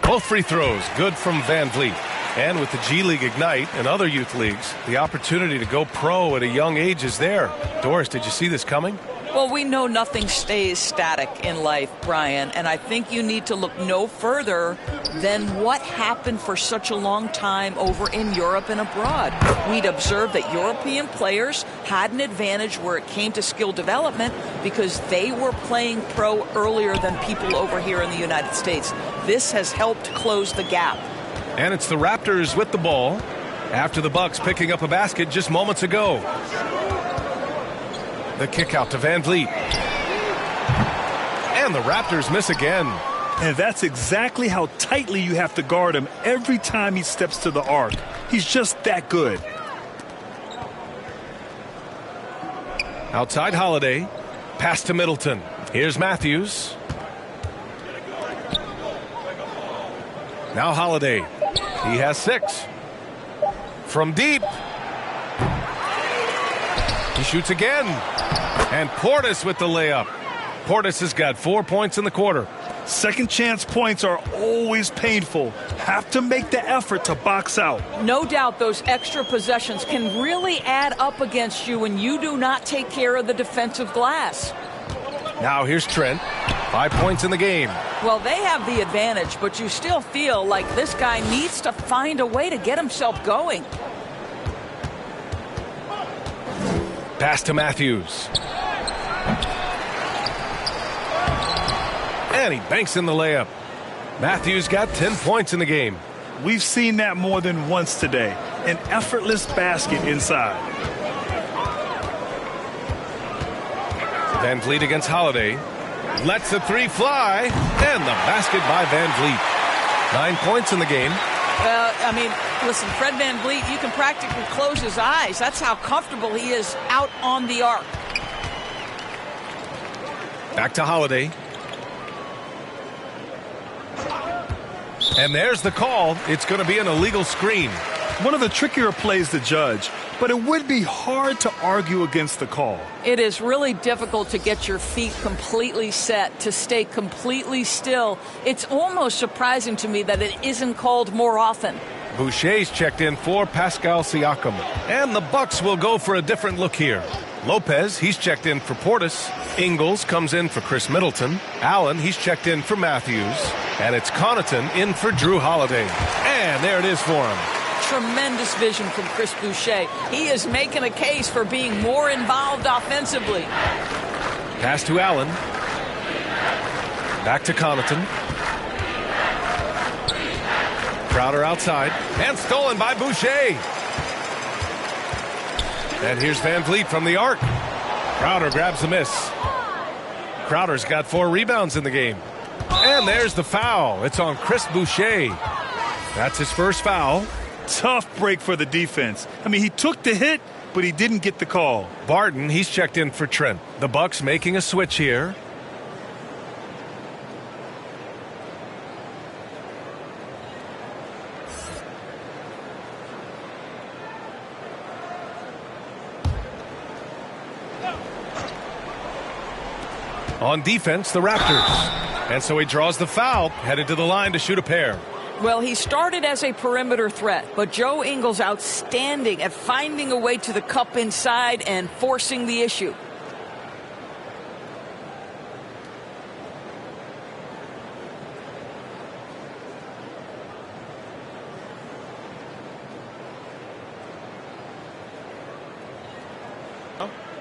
Both free throws good from Van Vliet. And with the G League Ignite and other youth leagues, the opportunity to go pro at a young age is there. Doris, did you see this coming? Well, we know nothing stays static in life, Brian, and I think you need to look no further than what happened for such a long time over in Europe and abroad. We'd observed that European players had an advantage where it came to skill development because they were playing pro earlier than people over here in the United States. This has helped close the gap. And it's the Raptors with the ball after the Bucks picking up a basket just moments ago. The kick out to Van Vliet. And the Raptors miss again. And that's exactly how tightly you have to guard him every time he steps to the arc. He's just that good. Outside Holiday. Pass to Middleton. Here's Matthews. Now Holiday. He has 6. From deep. He shoots again. And Portis with the layup. Portis has got 4 points in the quarter. Second chance points are always painful. Have to make the effort to box out. No doubt those extra possessions can really add up against you when you do not take care of the defensive glass. Now here's Trent. 5 points in the game. Well, they have the advantage, but you still feel like this guy needs to find a way to get himself going. Pass to Matthews. And he banks in the layup. Matthews got 10 points in the game. We've seen that more than once today. An effortless basket inside. Van Vliet against Holiday. Lets the 3 fly. And the basket by Van Vliet. 9 points in the game. Well, I mean, listen, Fred Van Vliet, you can practically close his eyes. That's how comfortable he is out on the arc. Back to Holiday. And there's the call. It's going to be an illegal screen. One of the trickier plays to judge, but it would be hard to argue against the call. It is really difficult to get your feet completely set, to stay completely still. It's almost surprising to me that it isn't called more often. Boucher's checked in for Pascal Siakam. And the Bucks will go for a different look here. Lopez, he's checked in for Portis. Ingles comes in for Chris Middleton. Allen, he's checked in for Matthews. And it's Connaughton in for Drew Holiday. And there it is for him. Tremendous vision from Chris Boucher. He is making a case for being more involved offensively. Pass to Allen. Back to Connaughton. Crowder outside. And stolen by Boucher. And here's Van Vliet from the arc. Crowder grabs the miss. Crowder's got 4 rebounds in the game. And there's the foul. It's on Chris Boucher. That's his first foul. Tough break for the defense. I mean, he took the hit, but he didn't get the call. Barton, he's checked in for Trent. The Bucks making a switch here. On defense, the Raptors. And so he draws the foul, headed to the line to shoot a pair. Well, he started as a perimeter threat, but Joe Ingles outstanding at finding a way to the cup inside and forcing the issue.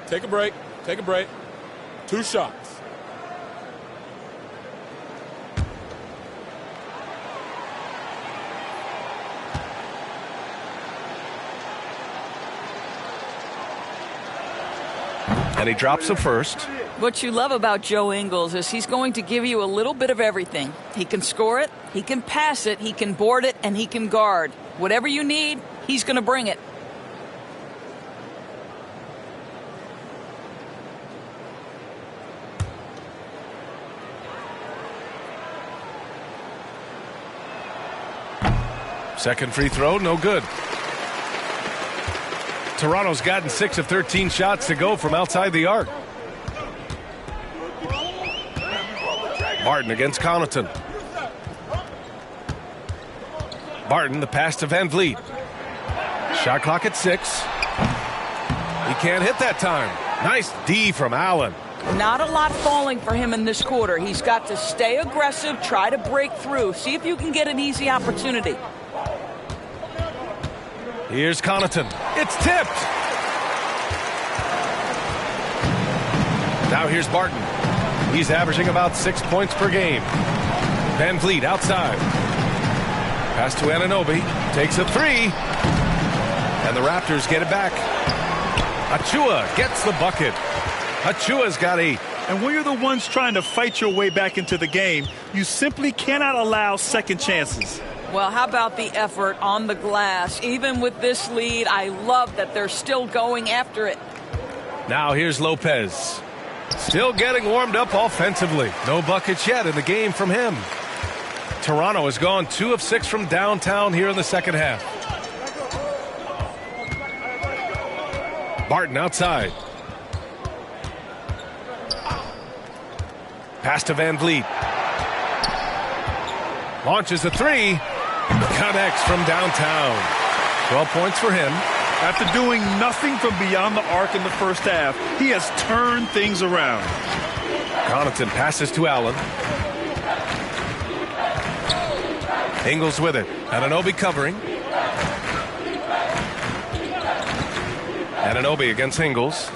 Take a break. Take a break. 2 shots. And he drops the first. What you love about Joe Ingles is he's going to give you a little bit of everything. He can score it, he can pass it, he can board it, and he can guard. Whatever you need, he's going to bring it. Second free throw, no good. Toronto's gotten 6 of 13 shots to go from outside the arc. Barton against Connaughton. Barton, the pass to Van Vliet. Shot clock at 6. He can't hit that time. Nice D from Allen. Not a lot falling for him in this quarter. He's got to stay aggressive, try to break through. See if you can get an easy opportunity. Here's Connaughton. It's tipped. Now here's Barton. He's averaging about 6 points per game. Van Vliet outside. Pass to Anunoby. Takes a 3. And the Raptors get it back. Achua gets the bucket. Achua's got 8. And when you're the ones trying to fight your way back into the game, you simply cannot allow second chances. Well, how about the effort on the glass? Even with this lead, I love that they're still going after it. Now here's Lopez. Still getting warmed up offensively. No buckets yet in the game from him. Toronto has gone 2 of 6 from downtown here in the second half. Barton outside. Pass to Van Vliet. Launches a 3. Connects from downtown. 12 points for him. After doing nothing from beyond the arc in the first half, he has turned things around. Connaughton passes to Allen. Ingles with it. Anunoby covering. Anunoby against Ingles.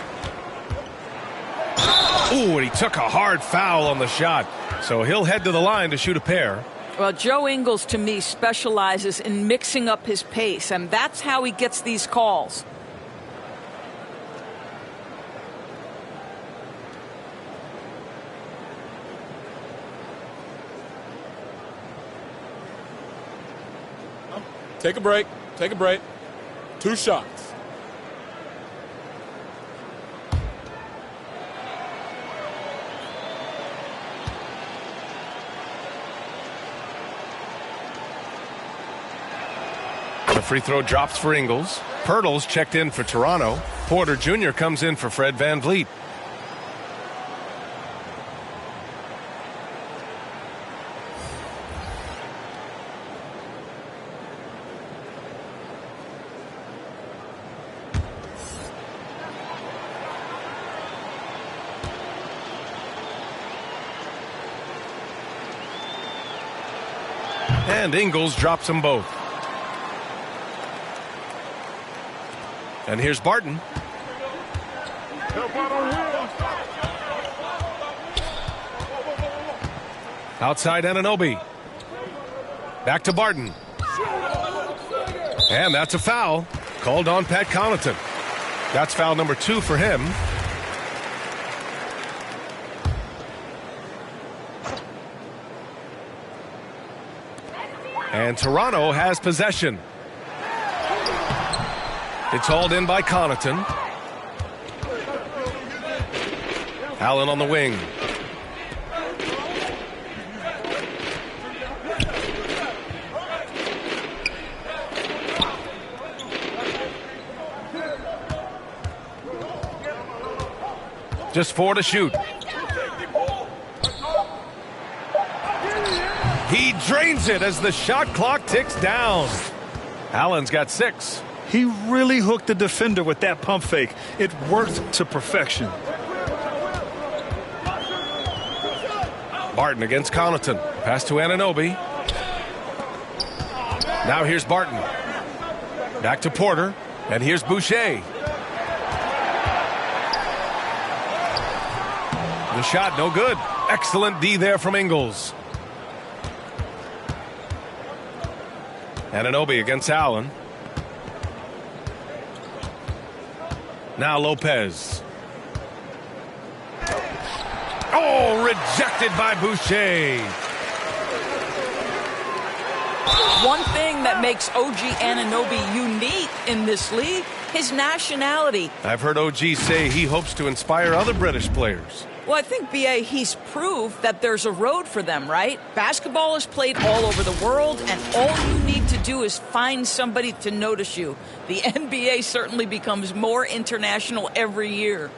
Ooh, and he took a hard foul on the shot. So he'll head to the line to shoot a pair. Well, Joe Ingles, to me, specializes in mixing up his pace, and that's how he gets these calls. Take a break. Take a break. 2 shots. The free throw drops for Ingles. Pirtle's checked in for Toronto. Porter Jr. comes in for Fred Van Vliet. And Ingles drops them both. And here's Barton. Outside Anunoby. Back to Barton. And that's a foul. Called on Pat Connaughton. That's foul number 2 for him. And Toronto has possession. It's hauled in by Connaughton. Allen on the wing. Just 4 to shoot. He drains it as the shot clock ticks down. Allen's got 6. He really hooked the defender with that pump fake. It worked to perfection. Barton against Connaughton. Pass to Anunoby. Now here's Barton. Back to Porter. And here's Boucher. The shot no good. Excellent D there from Ingles. Anunoby against Allen. Now Lopez. Oh, rejected by Boucher. One thing that makes OG Anunoby unique in this league, his nationality. I've heard OG say he hopes to inspire other British players. Well, I think, B.A., he's proved that there's a road for them, right? Basketball is played all over the world, and all you need to do is find somebody to notice you. The NBA certainly becomes more international every year.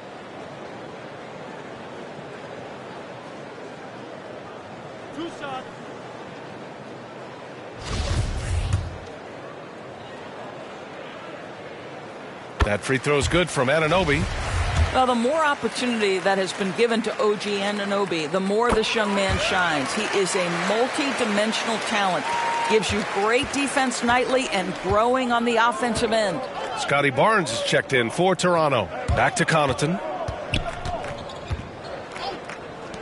That free throw's good from Anunoby. Well, the more opportunity that has been given to OG Anunoby, the more this young man shines. He is a multi-dimensional talent. Gives you great defense nightly and growing on the offensive end. Scotty Barnes is checked in for Toronto. Back to Connaughton.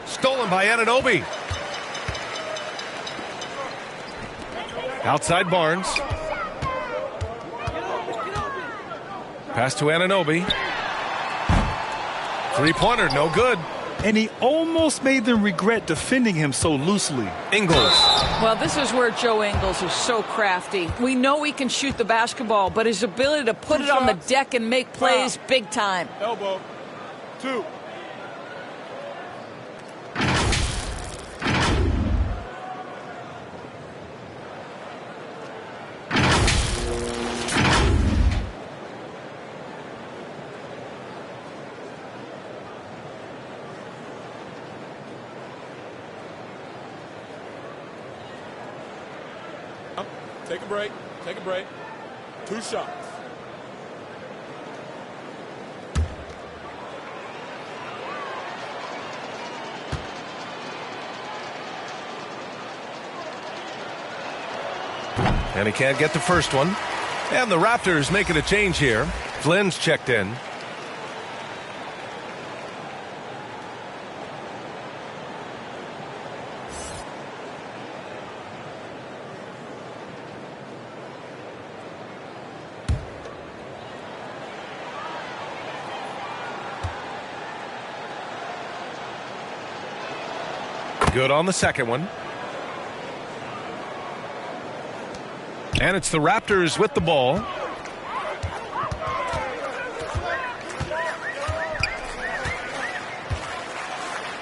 Stolen by Anunoby. Outside Barnes. Pass to Anunoby. Three-pointer, no good. And he almost made them regret defending him so loosely. Ingles. Well, this is where Joe Ingles is so crafty. We know he can shoot the basketball, but his ability to put it on the deck and make plays, big time. Elbow. 2. Take a break. Take a break. 2 shots. And he can't get the first one. And the Raptors making a change here. Flynn's checked in. Good on the second one. And it's the Raptors with the ball.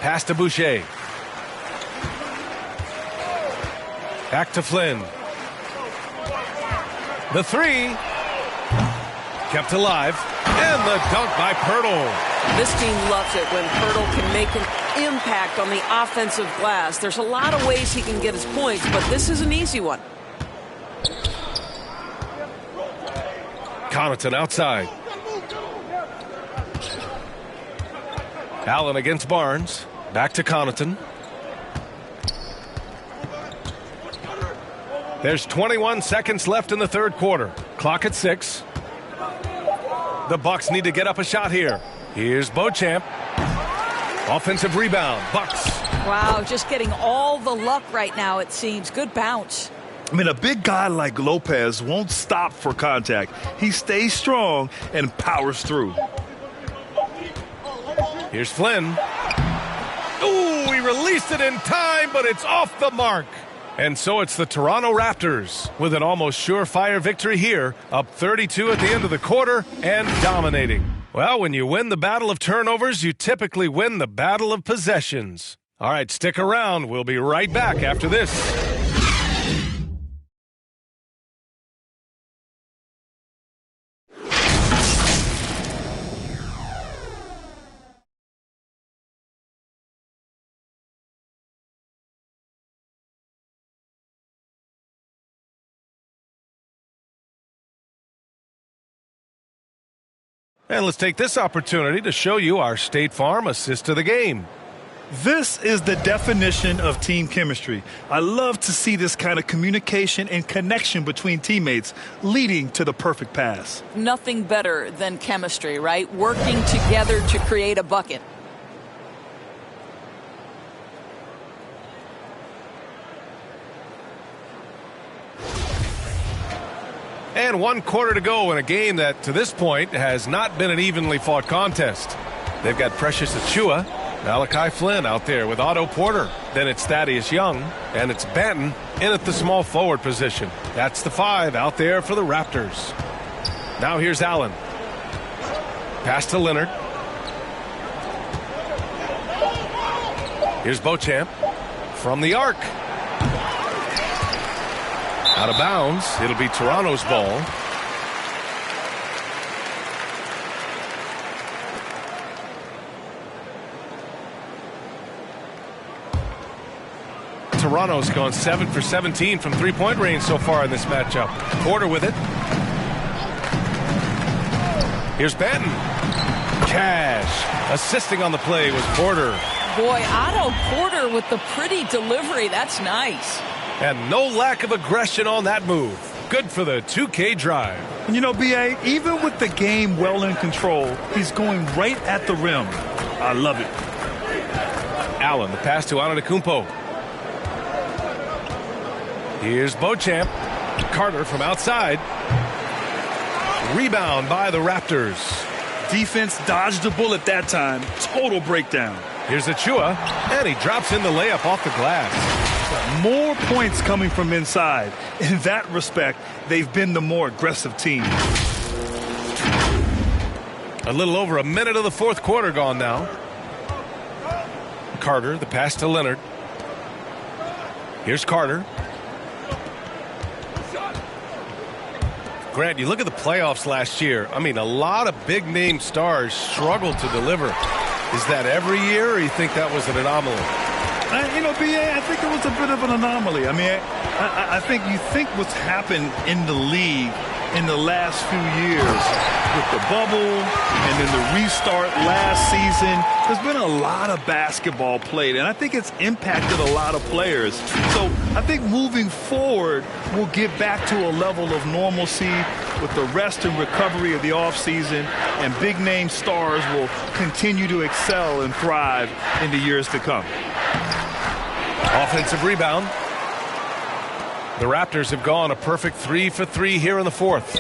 Pass to Boucher. Back to Flynn. The three. Kept alive. And the dunk by Pirtle. This team loves it when Pirtle can make an impact on the offensive glass. There's a lot of ways he can get his points, but this is an easy one. Connaughton outside. Allen against Barnes. Back to Connaughton. There's 21 seconds left in the third quarter. Clock at 6. The Bucks need to get up a shot here. Here's Beauchamp. Offensive rebound. Bucks. Wow, just getting all the luck right now, it seems. Good bounce. I mean, a big guy like Lopez won't stop for contact. He stays strong and powers through. Here's Flynn. Ooh, he released it in time, but it's off the mark. And so it's the Toronto Raptors with an almost surefire victory here, up 32 at the end of the quarter and dominating. Well, when you win the battle of turnovers, you typically win the battle of possessions. All right, stick around. We'll be right back after this. And let's take this opportunity to show you our State Farm assist to the game. This is the definition of team chemistry. I love to see this kind of communication and connection between teammates leading to the perfect pass. Nothing better than chemistry, right? Working together to create a bucket. And 1 quarter to go in a game that, to this point, has not been an evenly fought contest. They've got Precious Achiuwa, Malachi Flynn out there with Otto Porter. Then it's Thaddeus Young, and it's Banton in at the small forward position. That's the 5 out there for the Raptors. Now here's Allen. Pass to Leonard. Here's Beauchamp from the arc. Out of bounds. It'll be Toronto's ball. Toronto's gone 7 for 17 from three-point range so far in this matchup. Porter with it. Here's Benton. Cash. Assisting on the play was Porter. Boy, Otto Porter with the pretty delivery. That's nice. And no lack of aggression on that move. Good for the 2K drive. You know, B.A., even with the game well in control, he's going right at the rim. I love it. Allen, the pass to Antetokounmpo. Here's Beauchamp. Carter from outside. Rebound by the Raptors. Defense dodged the bullet that time. Total breakdown. Here's Achua, and he drops in the layup off the glass. More points coming from inside. In that respect, they've been the more aggressive team. A little over a minute of the fourth quarter gone now. Carter, the pass to Leonard. Here's Carter. Grant, you look at the playoffs last year. I mean, a lot of big-name stars struggled to deliver. Is that every year, or you think that was an anomaly? You know, B.A., I think it was a bit of an anomaly. I mean, I think you think what's happened in the league in the last few years with the bubble and then the restart last season, there's been a lot of basketball played, and I think it's impacted a lot of players. So I think moving forward, we'll get back to a level of normalcy with the rest and recovery of the offseason, and big-name stars will continue to excel and thrive in the years to come. Offensive rebound. The Raptors have gone a perfect 3 for 3 here in the fourth.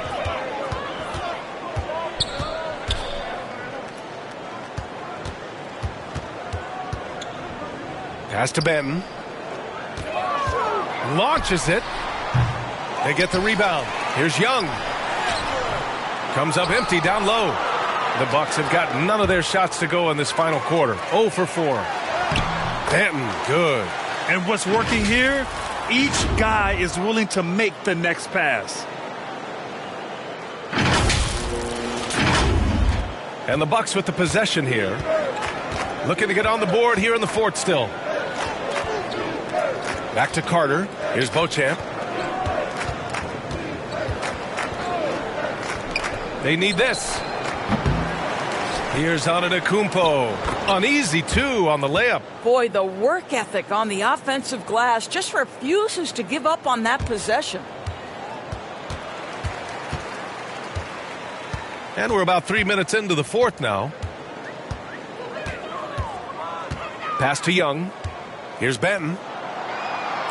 Pass to Benton. Launches it. They get the rebound. Here's Young. Comes up empty down low. The Bucks have got none of their shots to go in this final quarter. 0 for 4. Benton, good. And what's working here? Each guy is willing to make the next pass. And the Bucks with the possession here. Looking to get on the board here in the fourth still. Back to Carter. Here's Beauchamp. They need this. Here's Antetokounmpo. An easy 2 on the layup. Boy, the work ethic on the offensive glass just refuses to give up on that possession. And we're about 3 minutes into the fourth now. Pass to Young. Here's Benton.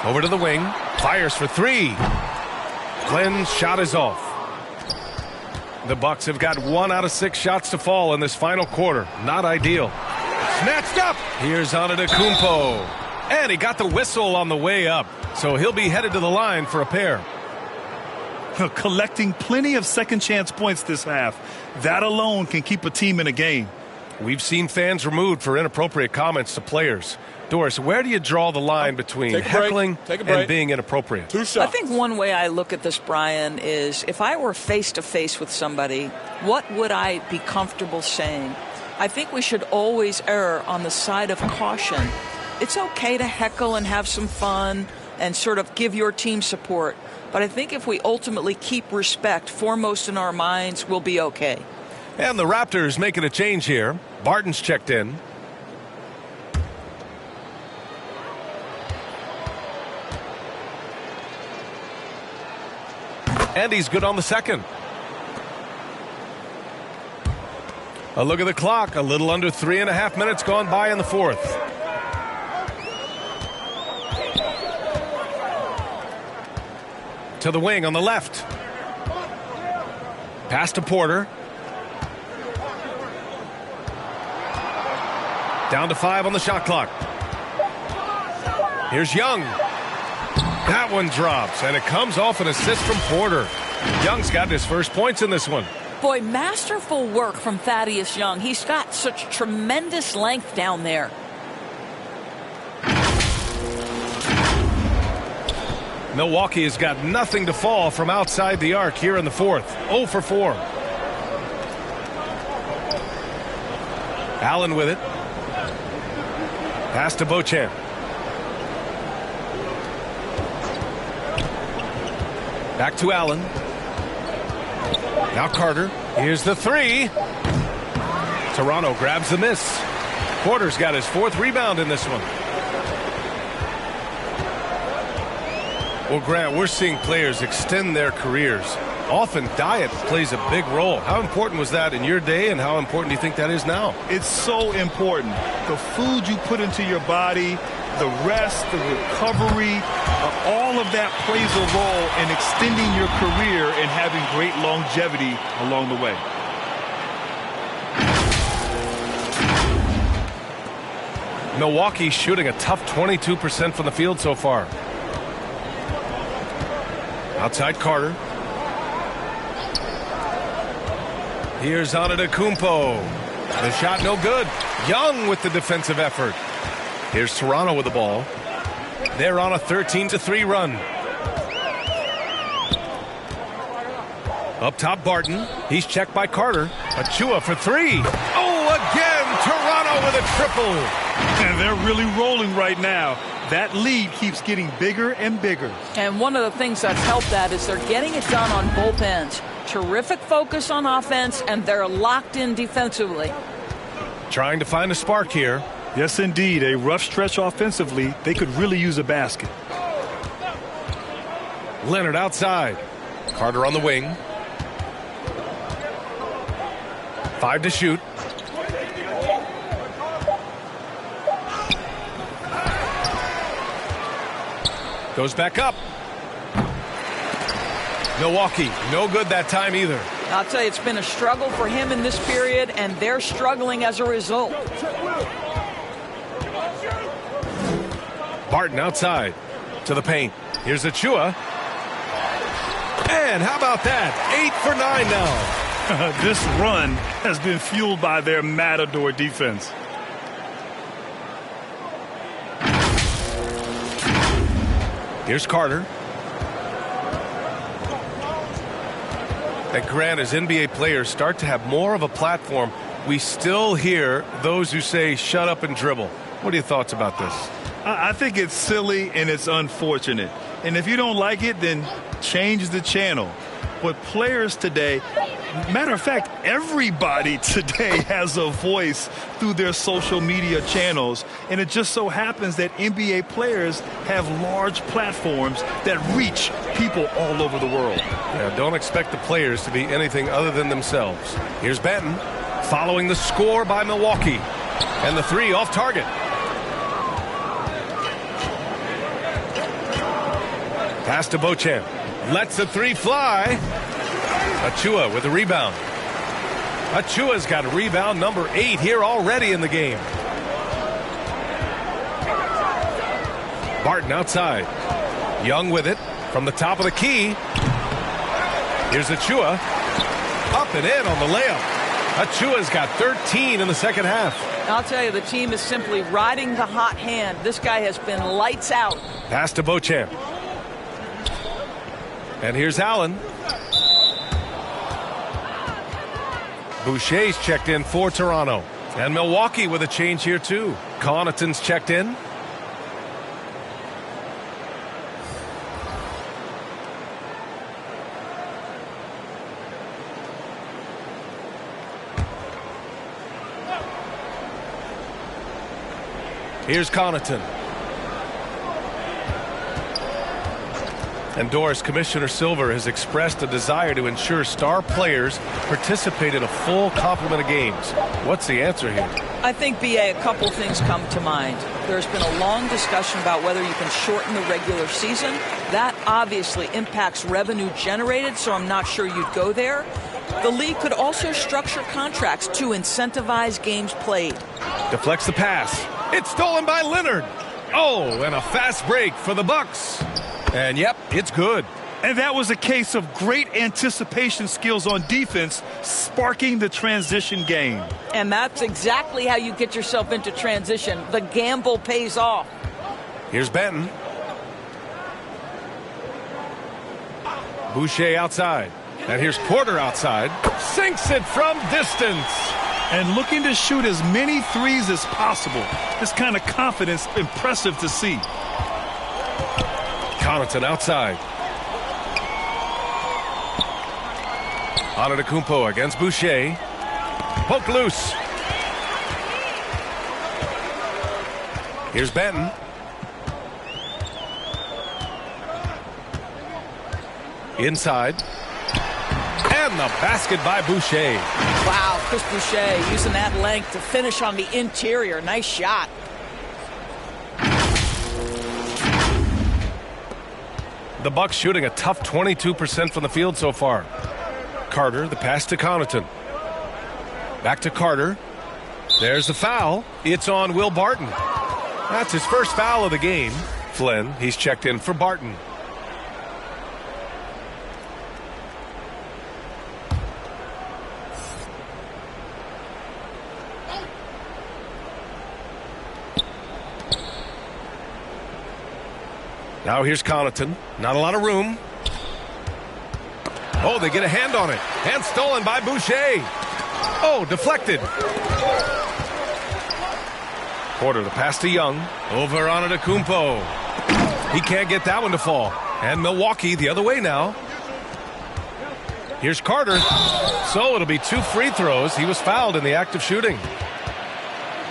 Over to the wing. Fires for 3. Glenn's shot is off. The Bucks have got 1 out of 6 shots to fall in this final quarter. Not ideal. Snatched up. Here's Antetokounmpo. And he got the whistle on the way up. So he'll be headed to the line for a pair. Collecting plenty of second chance points this half. That alone can keep a team in a game. We've seen fans removed for inappropriate comments to players. Doris, where do you draw the line between heckling and being inappropriate? 2 shots. I think one way I look at this, Brian, is if I were face-to-face with somebody, what would I be comfortable saying? I think we should always err on the side of caution. It's okay to heckle and have some fun and sort of give your team support. But I think if we ultimately keep respect foremost in our minds, we'll be okay. And the Raptors making a change here. Barton's checked in. And he's good on the second. A look at the clock. A little under 3.5 minutes gone by in the fourth. To the wing on the left. Pass to Porter. Down to 5 on the shot clock. Here's Young. That one drops, and it comes off an assist from Porter. Young's got his first points in this one. Boy, masterful work from Thaddeus Young. He's got such tremendous length down there. Milwaukee has got nothing to fall from outside the arc here in the fourth. 0 for 4. Allen with it. Pass to Beauchamp. Back to Allen. Now Carter. Here's the three. Toronto grabs the miss. Porter's got his 4th rebound in this one. Well, Grant, we're seeing players extend their careers. Often diet plays a big role. How important was that in your day, and how important do you think that is now? It's so important. The food you put into your body, the rest, the recovery, all of that plays a role in extending your career and having great longevity along the way. Milwaukee shooting a tough 22% from the field so far. Outside Carter. Here's Antetokounmpo. The shot no good. Young with the defensive effort. Here's Toronto with the ball. They're on a 13-3 run. Up top, Barton. He's checked by Carter. Achua for three. Oh, again, Toronto with a triple. And they're really rolling right now. That lead keeps getting bigger and bigger. And one of the things that's helped that is they're getting it done on both ends. Terrific focus on offense, and they're locked in defensively. Trying to find a spark here. Yes, indeed. A rough stretch offensively. They could really use a basket. Leonard outside. Carter on the wing. 5 to shoot. Goes back up. Milwaukee, no good that time either. I'll tell you, it's been a struggle for him in this period, and they're struggling as a result. Barton outside to the paint. Here's Achua. And how about that? 8 for 9 now. This run has been fueled by their Matador defense. Here's Carter. And Grant, as NBA players start to have more of a platform, we still hear those who say shut up and dribble. What are your thoughts about this? I think it's silly and it's unfortunate. And if you don't like it, then change the channel. But players today, matter of fact, everybody today has a voice through their social media channels. And it just so happens that NBA players have large platforms that reach people all over the world. Yeah, don't expect the players to be anything other than themselves. Here's Benton following the score by Milwaukee. And the three off target. Pass to Beauchamp. Lets the three fly. Achua with the rebound. Achua's got a rebound number 8 here already in the game. Barton outside. Young with it from the top of the key. Here's Achua. Up and in on the layup. Achua's got 13 in the second half. I'll tell you, the team is simply riding the hot hand. This guy has been lights out. Pass to Beauchamp. And here's Allen. Boucher's checked in for Toronto. And Milwaukee with a change here too. Connaughton's checked in. Here's Connaughton. And Doris, Commissioner Silver has expressed a desire to ensure star players participate in a full complement of games. What's the answer here? I think, B.A., a couple things come to mind. There's been a long discussion about whether you can shorten the regular season. That obviously impacts revenue generated, so I'm not sure you'd go there. The league could also structure contracts to incentivize games played. Deflects the pass. It's stolen by Leonard. Oh, and a fast break for the Bucks. And yep, it's good. And that was a case of great anticipation skills on defense, sparking the transition game. And that's exactly how you get yourself into transition. The gamble pays off. Here's Benton. Boucher outside. And here's Porter outside. Sinks it from distance. And looking to shoot as many threes as possible. This kind of confidence, impressive to see. Connaughton outside. Antetokounmpo against Boucher. Poke loose. Here's Benton. Inside. And the basket by Boucher. Wow, Chris Boucher using that length to finish on the interior. Nice shot. The Bucks shooting a tough 22% from the field so far. Carter, the pass to Connaughton. Back to Carter. There's the foul. It's on Will Barton. That's his first foul of the game. Flynn, he's checked in for Barton. Now here's Connaughton. Not a lot of room. Oh, they get a hand on it. Hand stolen by Boucher. Oh, deflected. Porter, the pass to Young. Over Antetokounmpo. He can't get that one to fall. And Milwaukee the other way now. Here's Carter. So it'll be 2 free throws. He was fouled in the act of shooting.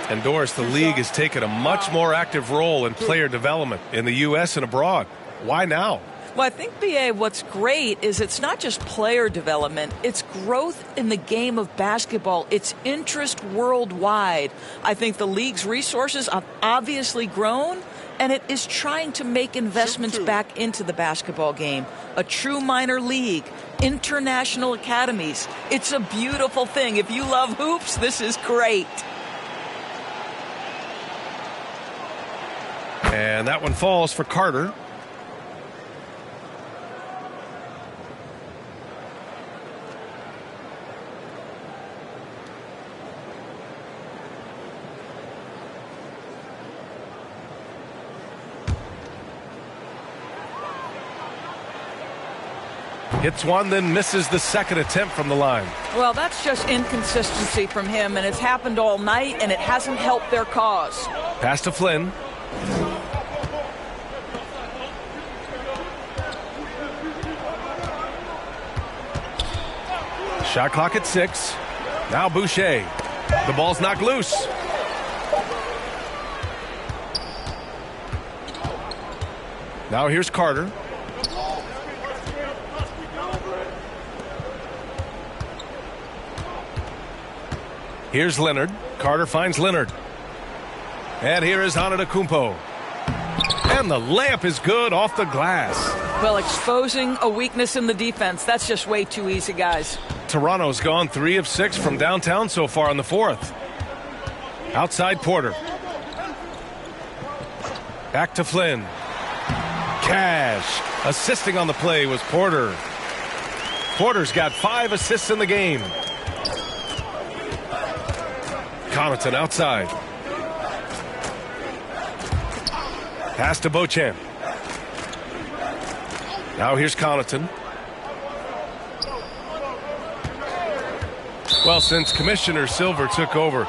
And Doris, the league has taken a much more active role in player development in the U.S. and abroad. Why now? Well, I think, B.A., what's great is it's not just player development. It's growth in the game of basketball. It's interest worldwide. I think the league's resources have obviously grown, and it is trying to make investments back into the basketball game. A true minor league, international academies. It's a beautiful thing. If you love hoops, this is great. And that one falls for Carter. Hits one, then misses the second attempt from the line. Well, that's just inconsistency from him, and it's happened all night, and it hasn't helped their cause. Pass to Flynn. Shot clock at 6. Now Boucher. The ball's knocked loose. Now here's Carter. Here's Leonard. Carter finds Leonard. And here is Antetokounmpo. And the layup is good off the glass. Well, exposing a weakness in the defense, that's just way too easy, guys. Toronto's gone 3 of 6 from downtown so far in the 4th. Outside Porter. Back to Flynn. Cash. Assisting on the play was Porter. Porter's got 5 assists in the game. Connaughton outside. Pass to Beauchamp. Now here's Connaughton. Well, since Commissioner Silver took over,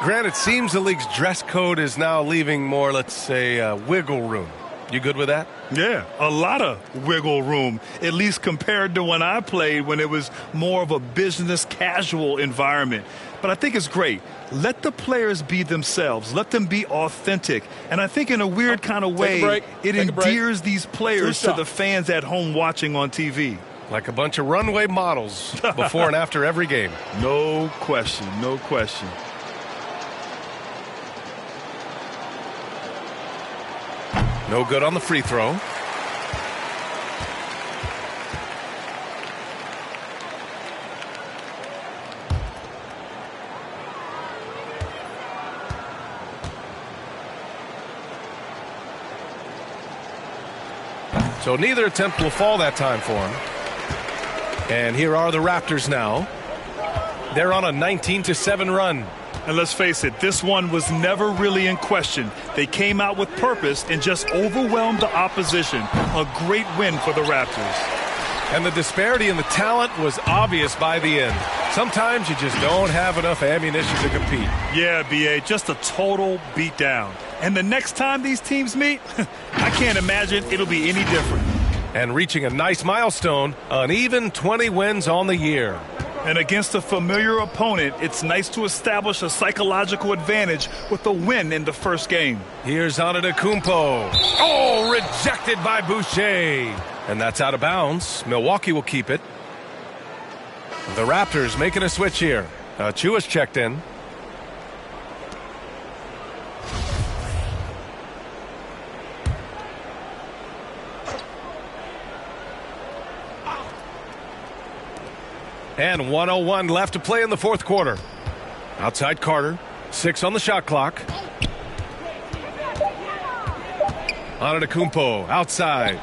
Grant, it seems the league's dress code is now leaving more, let's say, wiggle room. You good with that? Yeah, a lot of wiggle room, at least compared to when I played, when it was more of a business casual environment. But I think it's great. Let the players be themselves. Let them be authentic. And I think in a weird kind of way, it endears these players to the fans at home watching on TV. Like a bunch of runway models before and after every game. No question, no question. No good on the free throw. So neither attempt will fall that time for him. And here are the Raptors now. They're on a 19-7 run. And let's face it, this one was never really in question. They came out with purpose and just overwhelmed the opposition. A great win for the Raptors. And the disparity in the talent was obvious by the end. Sometimes you just don't have enough ammunition to compete. Yeah, B.A., just a total beatdown. And the next time these teams meet, I can't imagine it'll be any different. And reaching a nice milestone, an even 20 wins on the year. And against a familiar opponent, it's nice to establish a psychological advantage with a win in the first game. Here's Antetokounmpo. Oh, rejected by Boucher. And that's out of bounds. Milwaukee will keep it. The Raptors making a switch here. Chua's checked in. And 1:01 left to play in the fourth quarter. Outside Carter. 6 on the shot clock. Antetokounmpo outside.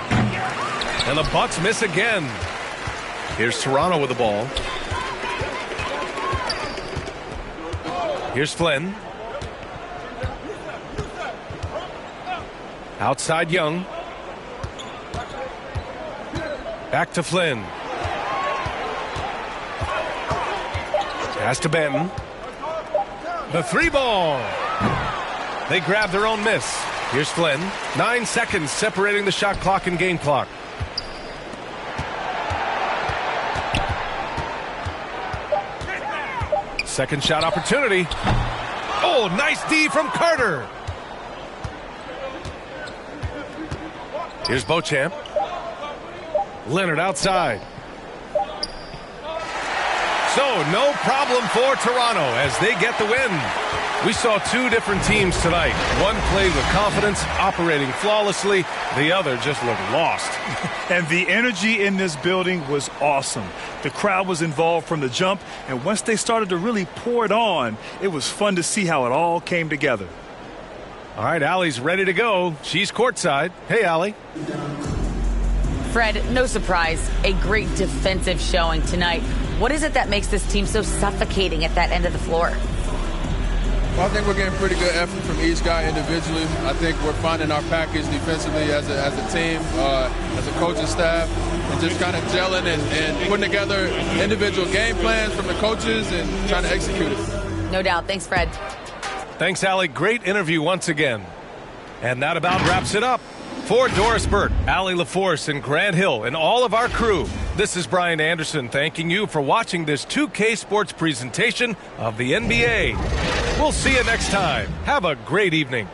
And the Bucks miss again. Here's Toronto with the ball. Here's Flynn. Outside Young. Back to Flynn. Pass to Benton. The 3-ball. They grab their own miss. Here's Flynn. 9 seconds separating the shot clock and game clock. Second shot opportunity. Oh, nice D from Carter. Here's Beauchamp. Leonard outside. So, no problem for Toronto as they get the win. We saw two different teams tonight. One played with confidence, operating flawlessly. The other just looked lost. And the energy in this building was awesome. The crowd was involved from the jump, and once they started to really pour it on, it was fun to see how it all came together. All right, Allie's ready to go. She's courtside. Hey, Allie. Fred, no surprise, a great defensive showing tonight. What is it that makes this team so suffocating at that end of the floor? Well, I think we're getting pretty good effort from each guy individually. I think we're finding our package defensively as a team, as a coaching staff, and just kind of gelling and putting together individual game plans from the coaches and trying to execute it. No doubt. Thanks, Fred. Thanks, Allie. Great interview once again. And that about wraps it up. For Doris Burke, Allie LaForce, and Grant Hill, and all of our crew, this is Brian Anderson thanking you for watching this 2K Sports presentation of the NBA. We'll see you next time. Have a great evening.